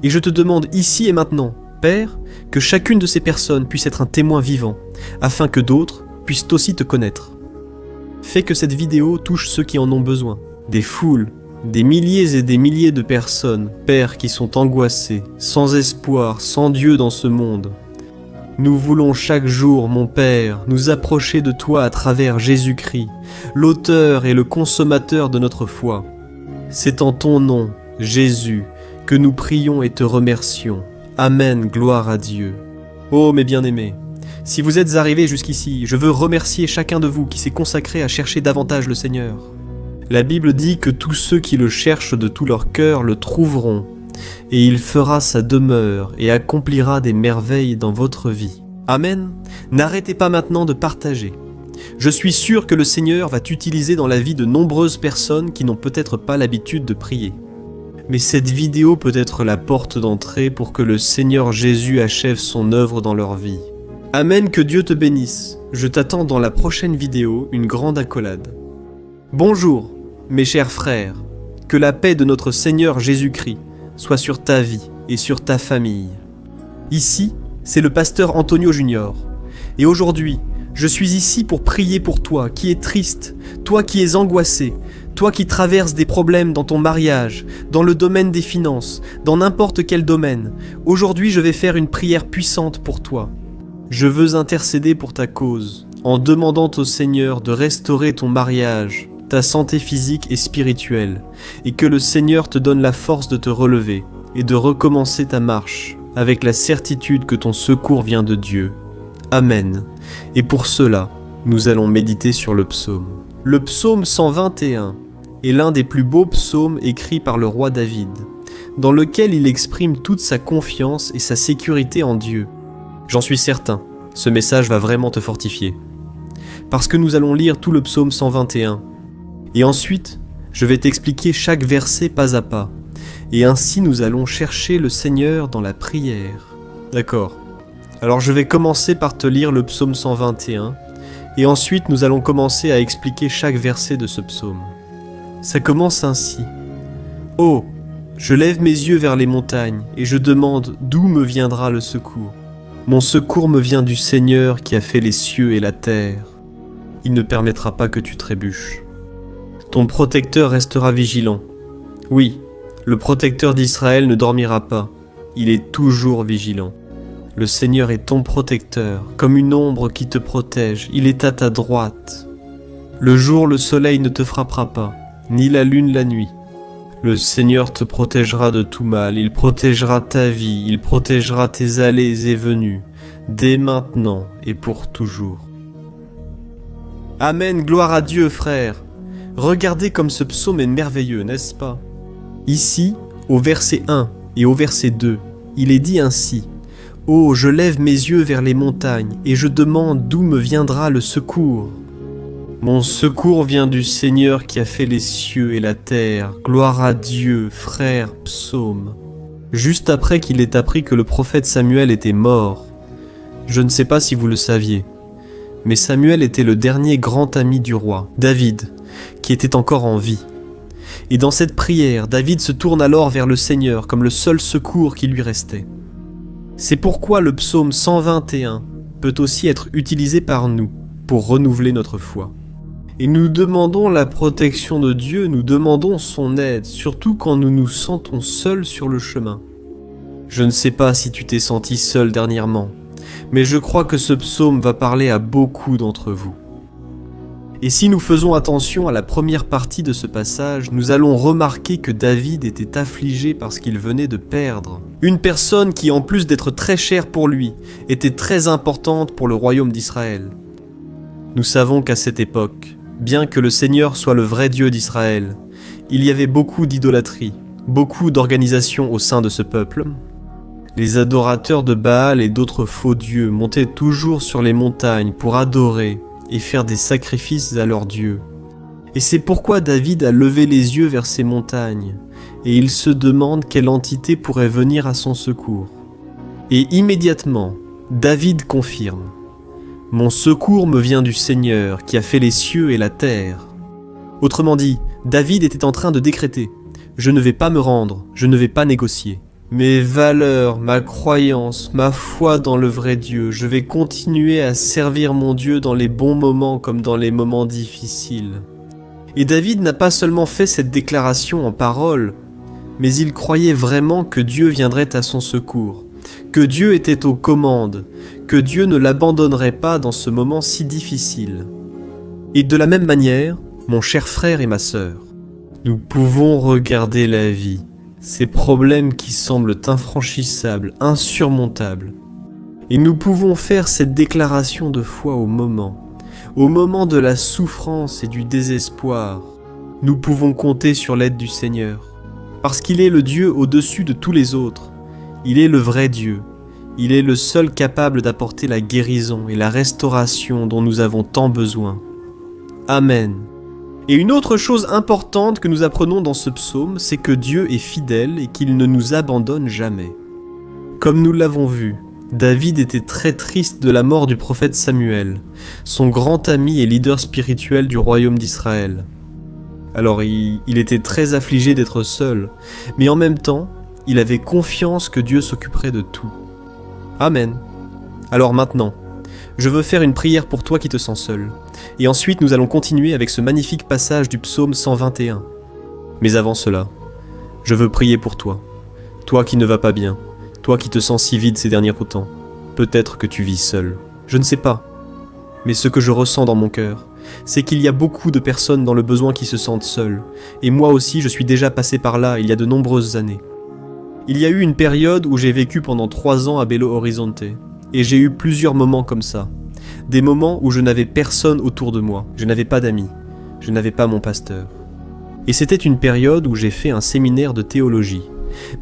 Et je te demande ici et maintenant, Père, que chacune de ces personnes puisse être un témoin vivant, afin que d'autres puissent aussi te connaître. Fais que cette vidéo touche ceux qui en ont besoin, des foules, des milliers et des milliers de personnes, Père, qui sont angoissés, sans espoir, sans Dieu dans ce monde. Nous voulons chaque jour, mon Père, nous approcher de toi à travers Jésus-Christ, l'auteur et le consommateur de notre foi. C'est en ton nom, Jésus, que nous prions et te remercions. Amen, gloire à Dieu. Oh mes bien-aimés, si vous êtes arrivés jusqu'ici, je veux remercier chacun de vous qui s'est consacré à chercher davantage le Seigneur. La Bible dit que tous ceux qui le cherchent de tout leur cœur le trouveront, et il fera sa demeure et accomplira des merveilles dans votre vie. Amen. N'arrêtez pas maintenant de partager. Je suis sûr que le Seigneur va t'utiliser dans la vie de nombreuses personnes qui n'ont peut-être pas l'habitude de prier. Mais cette vidéo peut être la porte d'entrée pour que le Seigneur Jésus achève son œuvre dans leur vie. Amen, que Dieu te bénisse. Je t'attends dans la prochaine vidéo, une grande accolade. Bonjour, mes chers frères. Que la paix de notre Seigneur Jésus-Christ soit sur ta vie et sur ta famille. Ici, c'est le pasteur Antonio Junior. Et aujourd'hui, je suis ici pour prier pour toi qui es triste, toi qui es angoissé, toi qui traverses des problèmes dans ton mariage, dans le domaine des finances, dans n'importe quel domaine. Aujourd'hui, je vais faire une prière puissante pour toi. Je veux intercéder pour ta cause, en demandant au Seigneur de restaurer ton mariage, ta santé physique et spirituelle, et que le Seigneur te donne la force de te relever et de recommencer ta marche, avec la certitude que ton secours vient de Dieu. Amen. Et pour cela, nous allons méditer sur le psaume. Le psaume 121 est l'un des plus beaux psaumes écrits par le roi David, dans lequel il exprime toute sa confiance et sa sécurité en Dieu. J'en suis certain, ce message va vraiment te fortifier. Parce que nous allons lire tout le psaume 121. Et ensuite, je vais t'expliquer chaque verset pas à pas. Et ainsi nous allons chercher le Seigneur dans la prière. D'accord. Alors je vais commencer par te lire le psaume 121. Et ensuite nous allons commencer à expliquer chaque verset de ce psaume. Ça commence ainsi. « Oh, je lève mes yeux vers les montagnes et je demande d'où me viendra le secours. Mon secours me vient du Seigneur qui a fait les cieux et la terre. Il ne permettra pas que tu trébuches. Ton protecteur restera vigilant. Oui, le protecteur d'Israël ne dormira pas. Il est toujours vigilant. Le Seigneur est ton protecteur, comme une ombre qui te protège, il est à ta droite. Le jour, le soleil ne te frappera pas, ni la lune la nuit. Le Seigneur te protégera de tout mal, il protégera ta vie, il protégera tes allées et venues, dès maintenant et pour toujours. Amen, gloire à Dieu, frères. Regardez comme ce psaume est merveilleux, n'est-ce pas? Ici, au verset 1 et au verset 2, il est dit ainsi: « Oh, je lève mes yeux vers les montagnes, et je demande d'où me viendra le secours. Mon secours vient du Seigneur qui a fait les cieux et la terre. Gloire à Dieu, frère psaume. » Juste après qu'il ait appris que le prophète Samuel était mort. Je ne sais pas si vous le saviez, mais Samuel était le dernier grand ami du roi, David, qui était encore en vie. Et dans cette prière, David se tourne alors vers le Seigneur comme le seul secours qui lui restait. C'est pourquoi le psaume 121 peut aussi être utilisé par nous pour renouveler notre foi. Et nous demandons la protection de Dieu, nous demandons son aide, surtout quand nous nous sentons seuls sur le chemin. Je ne sais pas si tu t'es senti seul dernièrement, mais je crois que ce psaume va parler à beaucoup d'entre vous. Et si nous faisons attention à la première partie de ce passage, nous allons remarquer que David était affligé parce qu'il venait de perdre une personne qui, en plus d'être très chère pour lui, était très importante pour le royaume d'Israël. Nous savons qu'à cette époque, bien que le Seigneur soit le vrai Dieu d'Israël, il y avait beaucoup d'idolâtrie, beaucoup d'organisations au sein de ce peuple. Les adorateurs de Baal et d'autres faux dieux montaient toujours sur les montagnes pour adorer et faire des sacrifices à leurs dieux. Et c'est pourquoi David a levé les yeux vers ces montagnes, et il se demande quelle entité pourrait venir à son secours. Et immédiatement, David confirme: « Mon secours me vient du Seigneur qui a fait les cieux et la terre. » Autrement dit, David était en train de décréter: « Je ne vais pas me rendre, je ne vais pas négocier. Mes valeurs, ma croyance, ma foi dans le vrai Dieu, je vais continuer à servir mon Dieu dans les bons moments comme dans les moments difficiles. » Et David n'a pas seulement fait cette déclaration en paroles, mais il croyait vraiment que Dieu viendrait à son secours, que Dieu était aux commandes, que Dieu ne l'abandonnerait pas dans ce moment si difficile. Et de la même manière, mon cher frère et ma sœur, nous pouvons regarder la vie, ces problèmes qui semblent infranchissables, insurmontables. Et nous pouvons faire cette déclaration de foi au moment de la souffrance et du désespoir. Nous pouvons compter sur l'aide du Seigneur, parce qu'il est le Dieu au-dessus de tous les autres. Il est le vrai Dieu. Il est le seul capable d'apporter la guérison et la restauration dont nous avons tant besoin. Amen. Et une autre chose importante que nous apprenons dans ce psaume, c'est que Dieu est fidèle et qu'il ne nous abandonne jamais. Comme nous l'avons vu, David était très triste de la mort du prophète Samuel, son grand ami et leader spirituel du royaume d'Israël. Alors il était très affligé d'être seul, mais en même temps, il avait confiance que Dieu s'occuperait de tout. Amen. Alors maintenant, je veux faire une prière pour toi qui te sens seul. Et ensuite, nous allons continuer avec ce magnifique passage du psaume 121. Mais avant cela, je veux prier pour toi. Toi qui ne vas pas bien, toi qui te sens si vide ces derniers temps. Peut-être que tu vis seul. Je ne sais pas. Mais ce que je ressens dans mon cœur, c'est qu'il y a beaucoup de personnes dans le besoin qui se sentent seules. Et moi aussi, je suis déjà passé par là il y a de nombreuses années. Il y a eu une période où j'ai vécu pendant 3 ans à Belo Horizonte. Et j'ai eu plusieurs moments comme ça. Des moments où je n'avais personne autour de moi. Je n'avais pas d'amis. Je n'avais pas mon pasteur. Et c'était une période où j'ai fait un séminaire de théologie.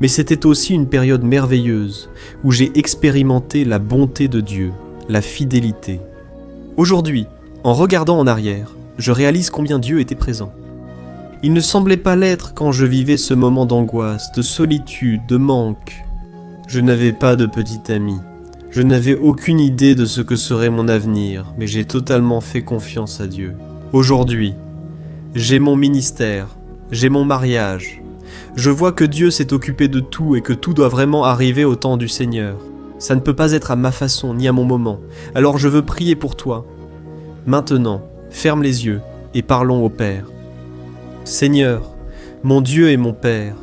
Mais c'était aussi une période merveilleuse, où j'ai expérimenté la bonté de Dieu, la fidélité. Aujourd'hui, en regardant en arrière, je réalise combien Dieu était présent. Il ne semblait pas l'être quand je vivais ce moment d'angoisse, de solitude, de manque. Je n'avais pas de petit ami. Je n'avais aucune idée de ce que serait mon avenir, mais j'ai totalement fait confiance à Dieu. Aujourd'hui, j'ai mon ministère, j'ai mon mariage. Je vois que Dieu s'est occupé de tout et que tout doit vraiment arriver au temps du Seigneur. Ça ne peut pas être à ma façon ni à mon moment. Alors je veux prier pour toi. Maintenant, ferme les yeux et parlons au Père. Seigneur, mon Dieu et mon Père,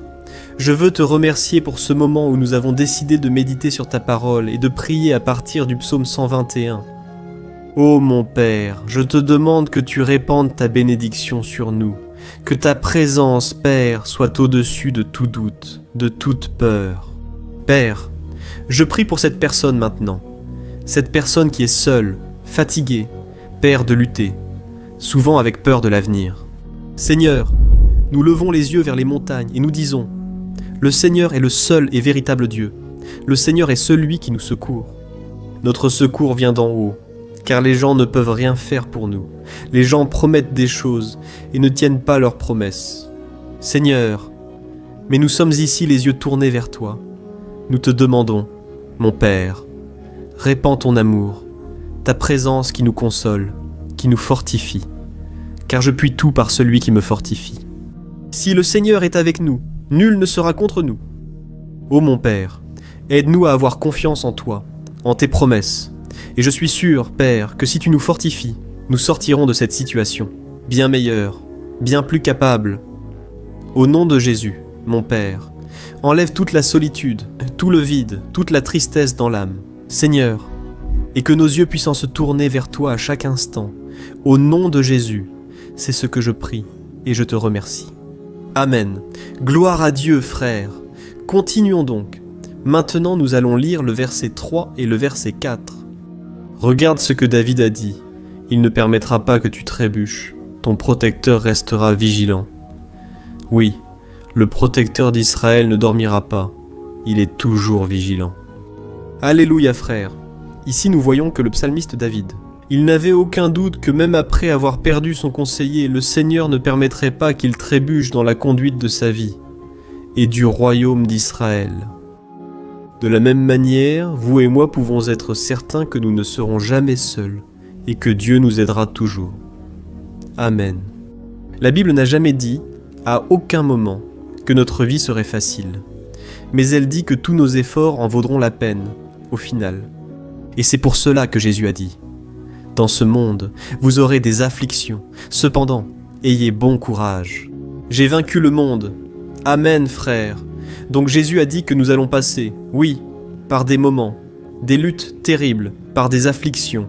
Je veux te remercier pour ce moment où nous avons décidé de méditer sur ta parole et de prier à partir du psaume 121. Ô mon Père, je te demande que tu répandes ta bénédiction sur nous, que ta présence, Père, soit au-dessus de tout doute, de toute peur. Père, je prie pour cette personne maintenant, cette personne qui est seule, fatiguée, Père, de lutter, souvent avec peur de l'avenir. Seigneur, nous levons les yeux vers les montagnes et nous disons: le Seigneur est le seul et véritable Dieu. Le Seigneur est celui qui nous secourt. Notre secours vient d'en haut, car les gens ne peuvent rien faire pour nous. Les gens promettent des choses et ne tiennent pas leurs promesses. Seigneur, mais nous sommes ici les yeux tournés vers toi. Nous te demandons, mon Père, répands ton amour, ta présence qui nous console, qui nous fortifie, car je puis tout par celui qui me fortifie. Si le Seigneur est avec nous, nul ne sera contre nous. Ô mon Père, aide-nous à avoir confiance en toi, en tes promesses. Et je suis sûr, Père, que si tu nous fortifies, nous sortirons de cette situation, bien meilleurs, bien plus capables. Au nom de Jésus, mon Père, enlève toute la solitude, tout le vide, toute la tristesse dans l'âme. Seigneur, et que nos yeux puissent se tourner vers toi à chaque instant. Au nom de Jésus, c'est ce que je prie et je te remercie. Amen. Gloire à Dieu, frères. Continuons donc. Maintenant, nous allons lire le verset 3 et le verset 4. Regarde ce que David a dit. Il ne permettra pas que tu trébuches. Ton protecteur restera vigilant. Oui, le protecteur d'Israël ne dormira pas. Il est toujours vigilant. Alléluia, frères. Ici, nous voyons que le psalmiste David, il n'avait aucun doute que même après avoir perdu son conseiller, le Seigneur ne permettrait pas qu'il trébuche dans la conduite de sa vie et du royaume d'Israël. De la même manière, vous et moi pouvons être certains que nous ne serons jamais seuls et que Dieu nous aidera toujours. Amen. La Bible n'a jamais dit, à aucun moment, que notre vie serait facile, mais elle dit que tous nos efforts en vaudront la peine, au final. Et c'est pour cela que Jésus a dit: dans ce monde, vous aurez des afflictions. Cependant, ayez bon courage. J'ai vaincu le monde. Amen, frères. Donc Jésus a dit que nous allons passer, oui, par des moments, des luttes terribles, par des afflictions.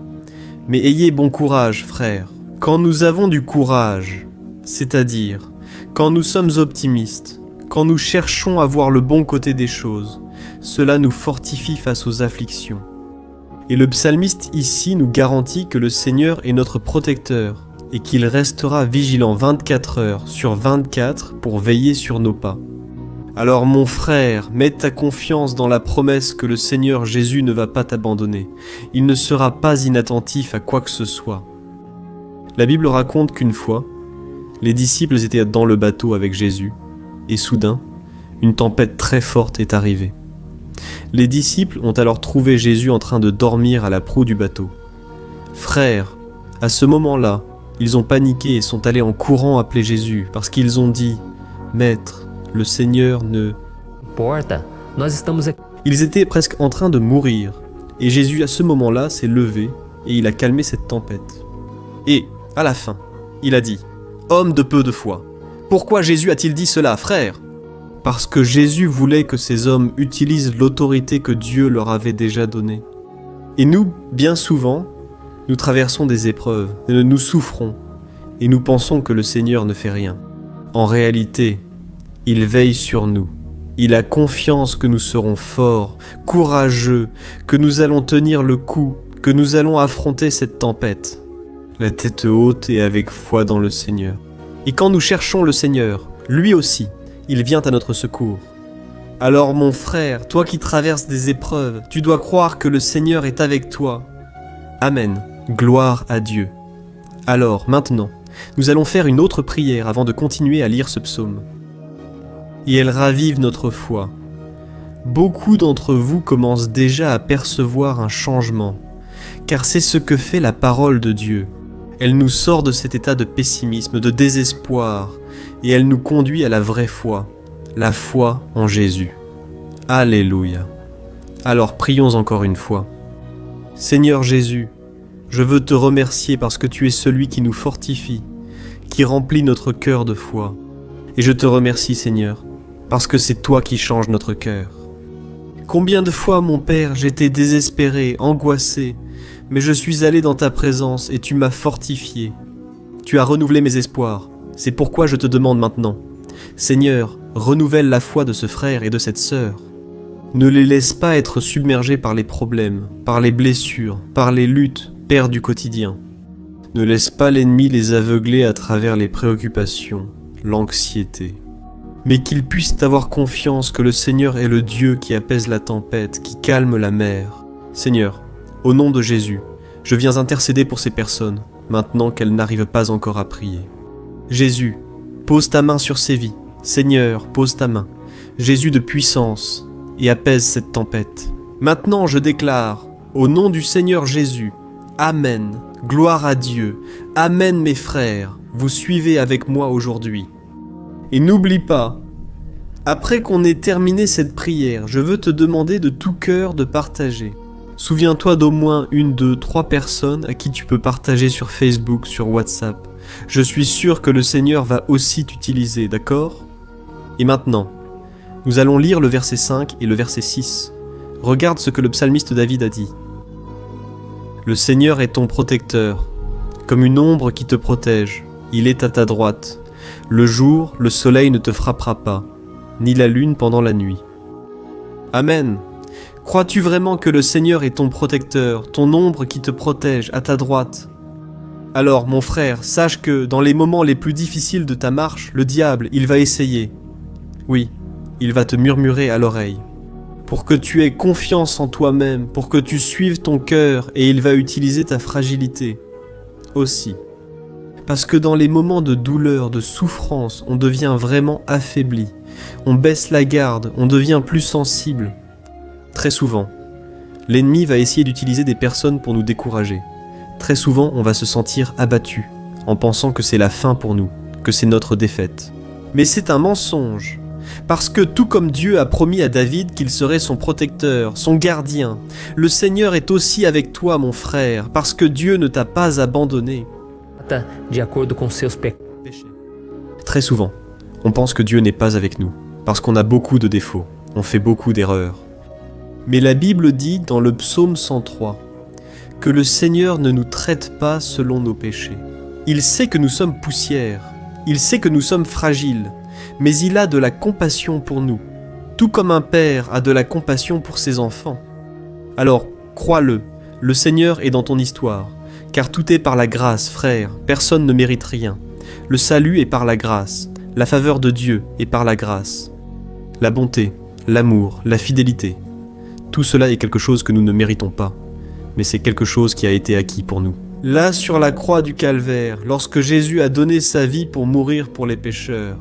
Mais ayez bon courage, frères. Quand nous avons du courage, c'est-à-dire quand nous sommes optimistes, quand nous cherchons à voir le bon côté des choses, cela nous fortifie face aux afflictions. Et le psalmiste ici nous garantit que le Seigneur est notre protecteur et qu'il restera vigilant 24 heures sur 24 pour veiller sur nos pas. Alors mon frère, mets ta confiance dans la promesse que le Seigneur Jésus ne va pas t'abandonner. Il ne sera pas inattentif à quoi que ce soit. La Bible raconte qu'une fois, les disciples étaient dans le bateau avec Jésus et soudain, une tempête très forte est arrivée. Les disciples ont alors trouvé Jésus en train de dormir à la proue du bateau. Frères, à ce moment-là, ils ont paniqué et sont allés en courant appeler Jésus parce qu'ils ont dit: Maître, le Seigneur ne... Porta, nós estamos aqui. Ils étaient presque en train de mourir et Jésus à ce moment-là s'est levé et il a calmé cette tempête. Et, à la fin, il a dit: Homme de peu de foi, pourquoi Jésus a-t-il dit cela, frères ? Parce que Jésus voulait que ces hommes utilisent l'autorité que Dieu leur avait déjà donnée. Et nous, bien souvent, nous traversons des épreuves, nous souffrons, et nous pensons que le Seigneur ne fait rien. En réalité, il veille sur nous. Il a confiance que nous serons forts, courageux, que nous allons tenir le coup, que nous allons affronter cette tempête. La tête haute et avec foi dans le Seigneur. Et quand nous cherchons le Seigneur, lui aussi, il vient à notre secours. Alors mon frère, toi qui traverses des épreuves, tu dois croire que le Seigneur est avec toi. Amen. Gloire à Dieu. Alors, maintenant, nous allons faire une autre prière avant de continuer à lire ce psaume. Et elle ravive notre foi. Beaucoup d'entre vous commencent déjà à percevoir un changement, car c'est ce que fait la parole de Dieu. Elle nous sort de cet état de pessimisme, de désespoir, et elle nous conduit à la vraie foi, la foi en Jésus. Alléluia. Alors prions encore une fois. Seigneur Jésus, je veux te remercier parce que tu es celui qui nous fortifie, qui remplit notre cœur de foi. Et je te remercie, Seigneur, parce que c'est toi qui changes notre cœur. Combien de fois, mon Père, j'étais désespéré, angoissé, mais je suis allé dans ta présence et tu m'as fortifié. Tu as renouvelé mes espoirs, c'est pourquoi je te demande maintenant. Seigneur, renouvelle la foi de ce frère et de cette sœur. Ne les laisse pas être submergés par les problèmes, par les blessures, par les luttes, Père du quotidien. Ne laisse pas l'ennemi les aveugler à travers les préoccupations, l'anxiété. Mais qu'ils puissent avoir confiance que le Seigneur est le Dieu qui apaise la tempête, qui calme la mer. Seigneur, au nom de Jésus, je viens intercéder pour ces personnes, maintenant qu'elles n'arrivent pas encore à prier. Jésus, pose ta main sur ces vies. Seigneur, pose ta main. Jésus de puissance, et apaise cette tempête. Maintenant je déclare, au nom du Seigneur Jésus, Amen, gloire à Dieu, Amen mes frères, vous suivez avec moi aujourd'hui. Et n'oublie pas, après qu'on ait terminé cette prière, je veux te demander de tout cœur de partager. Souviens-toi d'au moins 1, 2, 3 personnes à qui tu peux partager sur Facebook, sur WhatsApp. Je suis sûr que le Seigneur va aussi t'utiliser, d'accord ? Et maintenant, nous allons lire le verset 5 et le verset 6. Regarde ce que le psalmiste David a dit. Le Seigneur est ton protecteur, comme une ombre qui te protège. Il est à ta droite. Le jour, le soleil ne te frappera pas, ni la lune pendant la nuit. Amen. Crois-tu vraiment que le Seigneur est ton protecteur, ton ombre qui te protège à ta droite ? Alors, mon frère, sache que dans les moments les plus difficiles de ta marche, le diable, il va essayer. Oui, il va te murmurer à l'oreille. Pour que tu aies confiance en toi-même, pour que tu suives ton cœur, et il va utiliser ta fragilité aussi. Parce que dans les moments de douleur, de souffrance, on devient vraiment affaibli. On baisse la garde, on devient plus sensible. Très souvent, l'ennemi va essayer d'utiliser des personnes pour nous décourager. Très souvent, on va se sentir abattu, en pensant que c'est la fin pour nous, que c'est notre défaite. Mais c'est un mensonge. Parce que tout comme Dieu a promis à David qu'il serait son protecteur, son gardien, le Seigneur est aussi avec toi, mon frère, parce que Dieu ne t'a pas abandonné. De acordo com seus pecados. Très souvent, on pense que Dieu n'est pas avec nous, parce qu'on a beaucoup de défauts, on fait beaucoup d'erreurs. Mais la Bible dit dans le psaume 103 que le Seigneur ne nous traite pas selon nos péchés. Il sait que nous sommes poussière, il sait que nous sommes fragiles, mais il a de la compassion pour nous, tout comme un père a de la compassion pour ses enfants. Alors, crois-le, le Seigneur est dans ton histoire, car tout est par la grâce, frère, personne ne mérite rien. Le salut est par la grâce, la faveur de Dieu est par la grâce. La bonté, l'amour, la fidélité, tout cela est quelque chose que nous ne méritons pas, mais c'est quelque chose qui a été acquis pour nous. Là, sur la croix du calvaire, lorsque Jésus a donné sa vie pour mourir pour les pécheurs,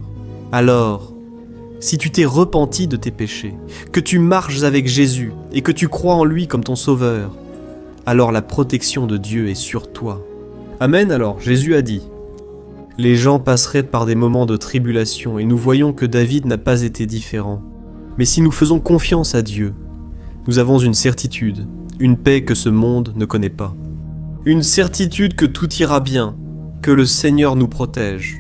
alors, si tu t'es repenti de tes péchés, que tu marches avec Jésus et que tu crois en lui comme ton sauveur, alors la protection de Dieu est sur toi. Amen. Alors, Jésus a dit, « Les gens passeraient par des moments de tribulation et nous voyons que David n'a pas été différent. Mais si nous faisons confiance à Dieu, nous avons une certitude, une paix que ce monde ne connaît pas. Une certitude que tout ira bien, que le Seigneur nous protège.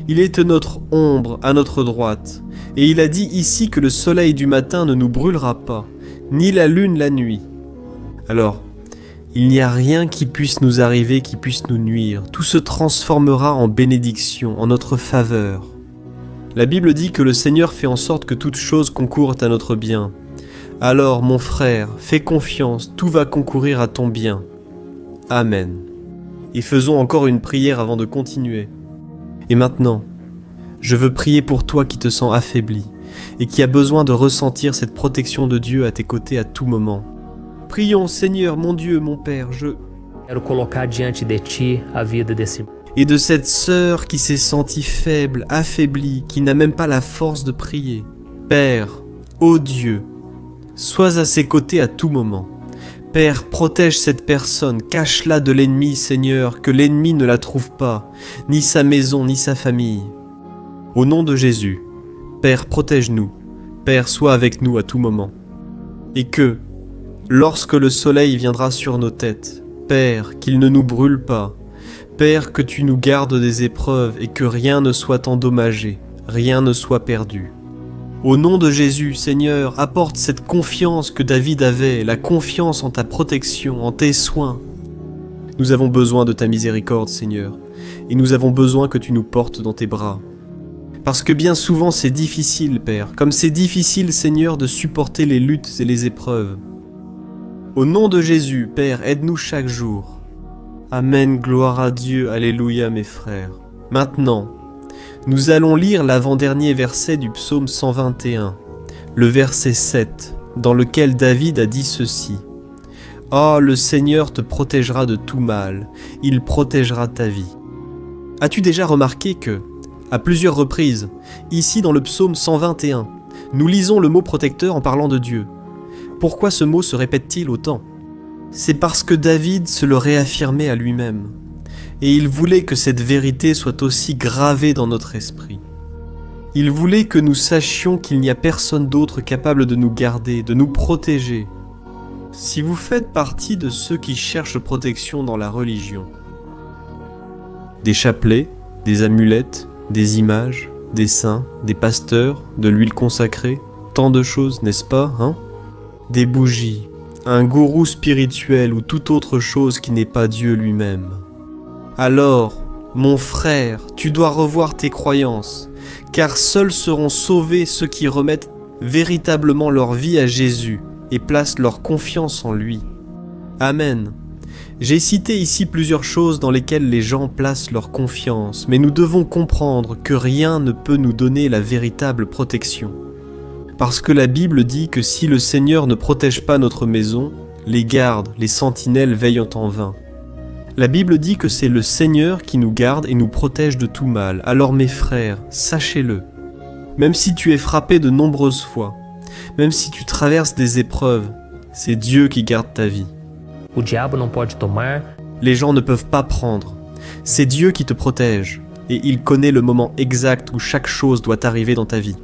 Il est notre ombre à notre droite, et il a dit ici que le soleil du matin ne nous brûlera pas, ni la lune la nuit. Alors, il n'y a rien qui puisse nous arriver, qui puisse nous nuire. Tout se transformera en bénédiction, en notre faveur. La Bible dit que le Seigneur fait en sorte que toutes choses concourent à notre bien. Alors, mon frère, fais confiance, tout va concourir à ton bien. Amen. Et faisons encore une prière avant de continuer. Et maintenant, je veux prier pour toi qui te sens affaibli et qui a besoin de ressentir cette protection de Dieu à tes côtés à tout moment. Prions, Seigneur, mon Dieu, mon Père, Quero colocar diante de ti a vida desse. Et de cette sœur qui s'est sentie faible, affaiblie, qui n'a même pas la force de prier. Père, ô Dieu, sois à ses côtés à tout moment. Père, protège cette personne, cache-la de l'ennemi, Seigneur, que l'ennemi ne la trouve pas, ni sa maison, ni sa famille. Au nom de Jésus, Père, protège-nous. Père, sois avec nous à tout moment. Et que, lorsque le soleil viendra sur nos têtes, Père, qu'il ne nous brûle pas. Père, que tu nous gardes des épreuves et que rien ne soit endommagé, rien ne soit perdu. Au nom de Jésus, Seigneur, apporte cette confiance que David avait, la confiance en ta protection, en tes soins. Nous avons besoin de ta miséricorde, Seigneur, et nous avons besoin que tu nous portes dans tes bras. Parce que bien souvent c'est difficile, Père, comme c'est difficile, Seigneur, de supporter les luttes et les épreuves. Au nom de Jésus, Père, aide-nous chaque jour. Amen, gloire à Dieu, alléluia mes frères. Maintenant, nous allons lire l'avant-dernier verset du psaume 121, le verset 7, dans lequel David a dit ceci. « Oh, le Seigneur te protégera de tout mal, il protégera ta vie. » As-tu déjà remarqué que, à plusieurs reprises, ici dans le psaume 121, nous lisons le mot protecteur en parlant de Dieu. Pourquoi ce mot se répète-t-il autant ? C'est parce que David se le réaffirmait à lui-même. Et il voulait que cette vérité soit aussi gravée dans notre esprit. Il voulait que nous sachions qu'il n'y a personne d'autre capable de nous garder, de nous protéger. Si vous faites partie de ceux qui cherchent protection dans la religion, des chapelets, des amulettes, des images, des saints, des pasteurs, de l'huile consacrée, tant de choses, n'est-ce pas, hein ? Des bougies, un gourou spirituel ou toute autre chose qui n'est pas Dieu lui-même. Alors, mon frère, tu dois revoir tes croyances, car seuls seront sauvés ceux qui remettent véritablement leur vie à Jésus et placent leur confiance en lui. Amen. J'ai cité ici plusieurs choses dans lesquelles les gens placent leur confiance, mais nous devons comprendre que rien ne peut nous donner la véritable protection. Parce que la Bible dit que si le Seigneur ne protège pas notre maison, les gardes, les sentinelles veillent en vain. La Bible dit que c'est le Seigneur qui nous garde et nous protège de tout mal. Alors mes frères, sachez-le. Même si tu es frappé de nombreuses fois, même si tu traverses des épreuves, c'est Dieu qui garde ta vie. O diabo não pode tomar. Les gens ne peuvent pas prendre. C'est Dieu qui te protège et il connaît le moment exact où chaque chose doit arriver dans ta vie.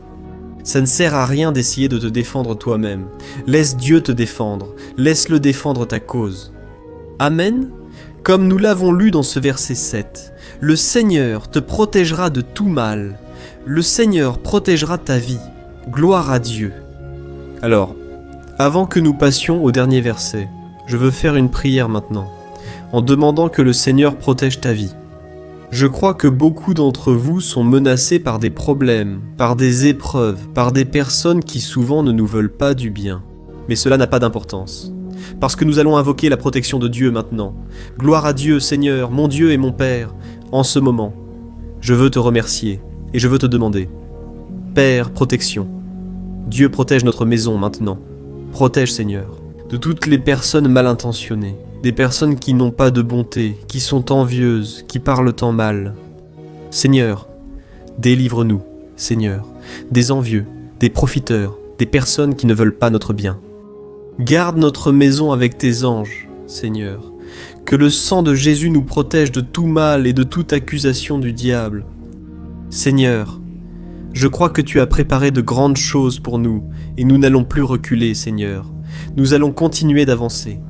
Ça ne sert à rien d'essayer de te défendre toi-même. Laisse Dieu te défendre. Laisse-le défendre ta cause. Amen. Comme nous l'avons lu dans ce verset 7, le Seigneur te protégera de tout mal. Le Seigneur protégera ta vie. Gloire à Dieu. Alors, avant que nous passions au dernier verset, je veux faire une prière maintenant, en demandant que le Seigneur protège ta vie. Je crois que beaucoup d'entre vous sont menacés par des problèmes, par des épreuves, par des personnes qui souvent ne nous veulent pas du bien. Mais cela n'a pas d'importance. Parce que nous allons invoquer la protection de Dieu maintenant. Gloire à Dieu, Seigneur, mon Dieu et mon Père, en ce moment. Je veux te remercier et je veux te demander. Père, protection. Dieu protège notre maison maintenant. Protège, Seigneur, de toutes les personnes mal intentionnées, des personnes qui n'ont pas de bonté, qui sont envieuses, qui parlent en mal. Seigneur, délivre-nous, Seigneur, des envieux, des profiteurs, des personnes qui ne veulent pas notre bien. Garde notre maison avec tes anges, Seigneur. Que le sang de Jésus nous protège de tout mal et de toute accusation du diable. Seigneur, je crois que tu as préparé de grandes choses pour nous et nous n'allons plus reculer, Seigneur. Nous allons continuer d'avancer.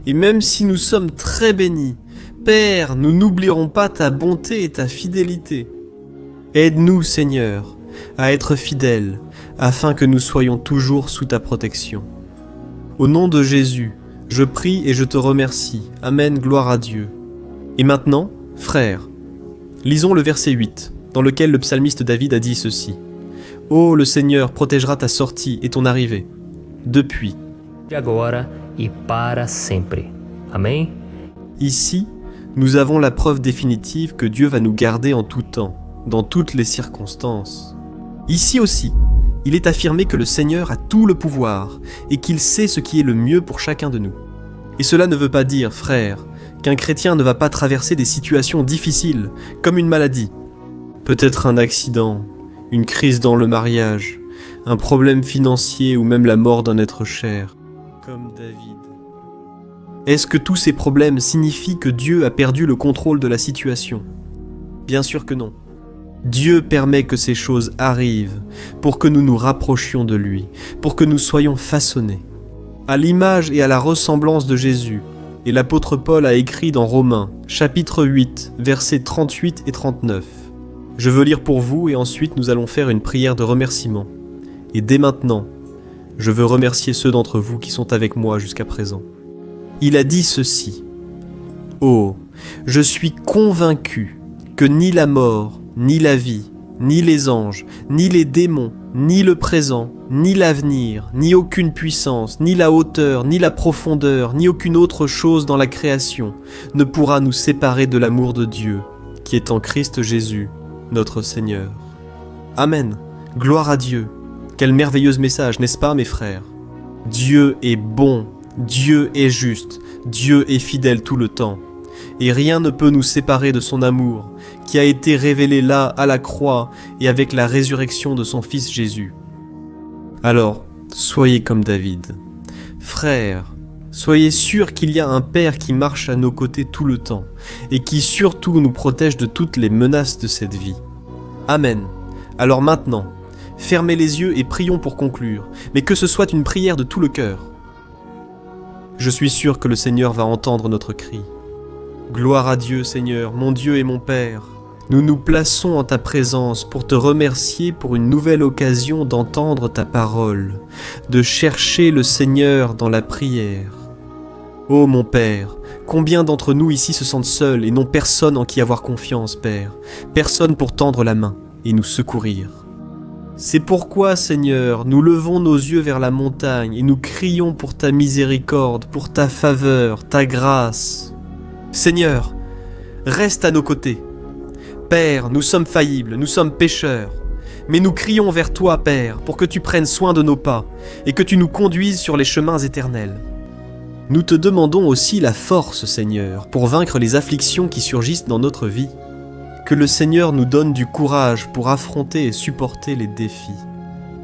Et même si nous sommes très bénis, Père, nous n'oublierons pas ta bonté et ta fidélité. Aide-nous, Seigneur, à être fidèles, afin que nous soyons toujours sous ta protection. Au nom de Jésus, je prie et je te remercie. Amen, gloire à Dieu. Et maintenant, frères, lisons le verset 8, dans lequel le psalmiste David a dit ceci. « Oh, le Seigneur protégera ta sortie et ton arrivée, depuis. » De agora e para sempre. Amém? Ici, nous avons la preuve définitive que Dieu va nous garder en tout temps, dans toutes les circonstances. Ici aussi, il est affirmé que le Seigneur a tout le pouvoir et qu'il sait ce qui est le mieux pour chacun de nous. Et cela ne veut pas dire, frères, qu'un chrétien ne va pas traverser des situations difficiles, comme une maladie, peut-être un accident, une crise dans le mariage, un problème financier ou même la mort d'un être cher, comme David. Est-ce que tous ces problèmes signifient que Dieu a perdu le contrôle de la situation ? Bien sûr que non. Dieu permet que ces choses arrivent pour que nous nous rapprochions de lui, pour que nous soyons façonnés. À l'image et à la ressemblance de Jésus, et l'apôtre Paul a écrit dans Romains, chapitre 8, versets 38 et 39. Je veux lire pour vous et ensuite nous allons faire une prière de remerciement. Et dès maintenant, je veux remercier ceux d'entre vous qui sont avec moi jusqu'à présent. Il a dit ceci. « Oh, je suis convaincu que ni la mort, ni la vie, ni les anges, ni les démons, ni le présent, ni l'avenir, ni aucune puissance, ni la hauteur, ni la profondeur, ni aucune autre chose dans la création ne pourra nous séparer de l'amour de Dieu, qui est en Christ Jésus, notre Seigneur. » Amen. Gloire à Dieu. Quel merveilleux message, n'est-ce pas, mes frères? Dieu est bon, Dieu est juste, Dieu est fidèle tout le temps. Et rien ne peut nous séparer de son amour, qui a été révélé là, à la croix, et avec la résurrection de son Fils Jésus. Alors, soyez comme David. Frères, soyez sûrs qu'il y a un Père qui marche à nos côtés tout le temps, et qui surtout nous protège de toutes les menaces de cette vie. Amen. Alors maintenant, fermez les yeux et prions pour conclure, mais que ce soit une prière de tout le cœur. Je suis sûr que le Seigneur va entendre notre cri. Gloire à Dieu, Seigneur, mon Dieu et mon Père. Nous nous plaçons en ta présence pour te remercier pour une nouvelle occasion d'entendre ta parole, de chercher le Seigneur dans la prière. Ô mon Père, combien d'entre nous ici se sentent seuls et n'ont personne en qui avoir confiance, Père, personne pour tendre la main et nous secourir. C'est pourquoi, Seigneur, nous levons nos yeux vers la montagne et nous crions pour ta miséricorde, pour ta faveur, ta grâce. Seigneur, reste à nos côtés. Père, nous sommes faillibles, nous sommes pécheurs, mais nous crions vers toi, Père, pour que tu prennes soin de nos pas et que tu nous conduises sur les chemins éternels. Nous te demandons aussi la force, Seigneur, pour vaincre les afflictions qui surgissent dans notre vie. Que le Seigneur nous donne du courage pour affronter et supporter les défis.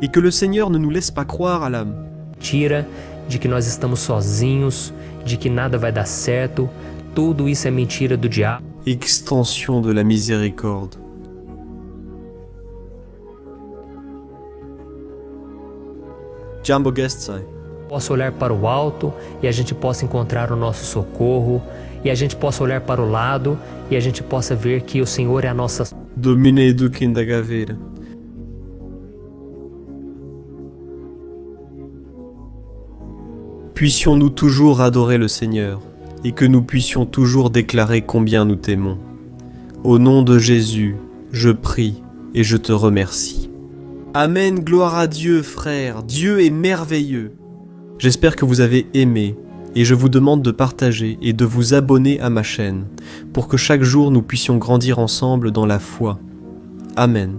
Et que le Seigneur ne nous laisse pas croire à la Mentira de que nós estamos sozinhos, de que nada vai dar certo, tudo isso é mentira do diabo. extension de la miséricorde. Jambo Gestsai. Possa olhar para o alto e a gente possa encontrar o nosso socorro, e a gente possa olhar para o lado e a gente possa ver que o Senhor é a nossa. Domine eduquem da gaveira. Puissions-nous toujours adorer le Seigneur, et que nous puissions toujours déclarer combien nous t'aimons. Au nom de Jésus, je prie et je te remercie. Amen, gloire à Dieu, frères, Dieu est merveilleux. J'espère que vous avez aimé, et je vous demande de partager et de vous abonner à ma chaîne, pour que chaque jour nous puissions grandir ensemble dans la foi. Amen.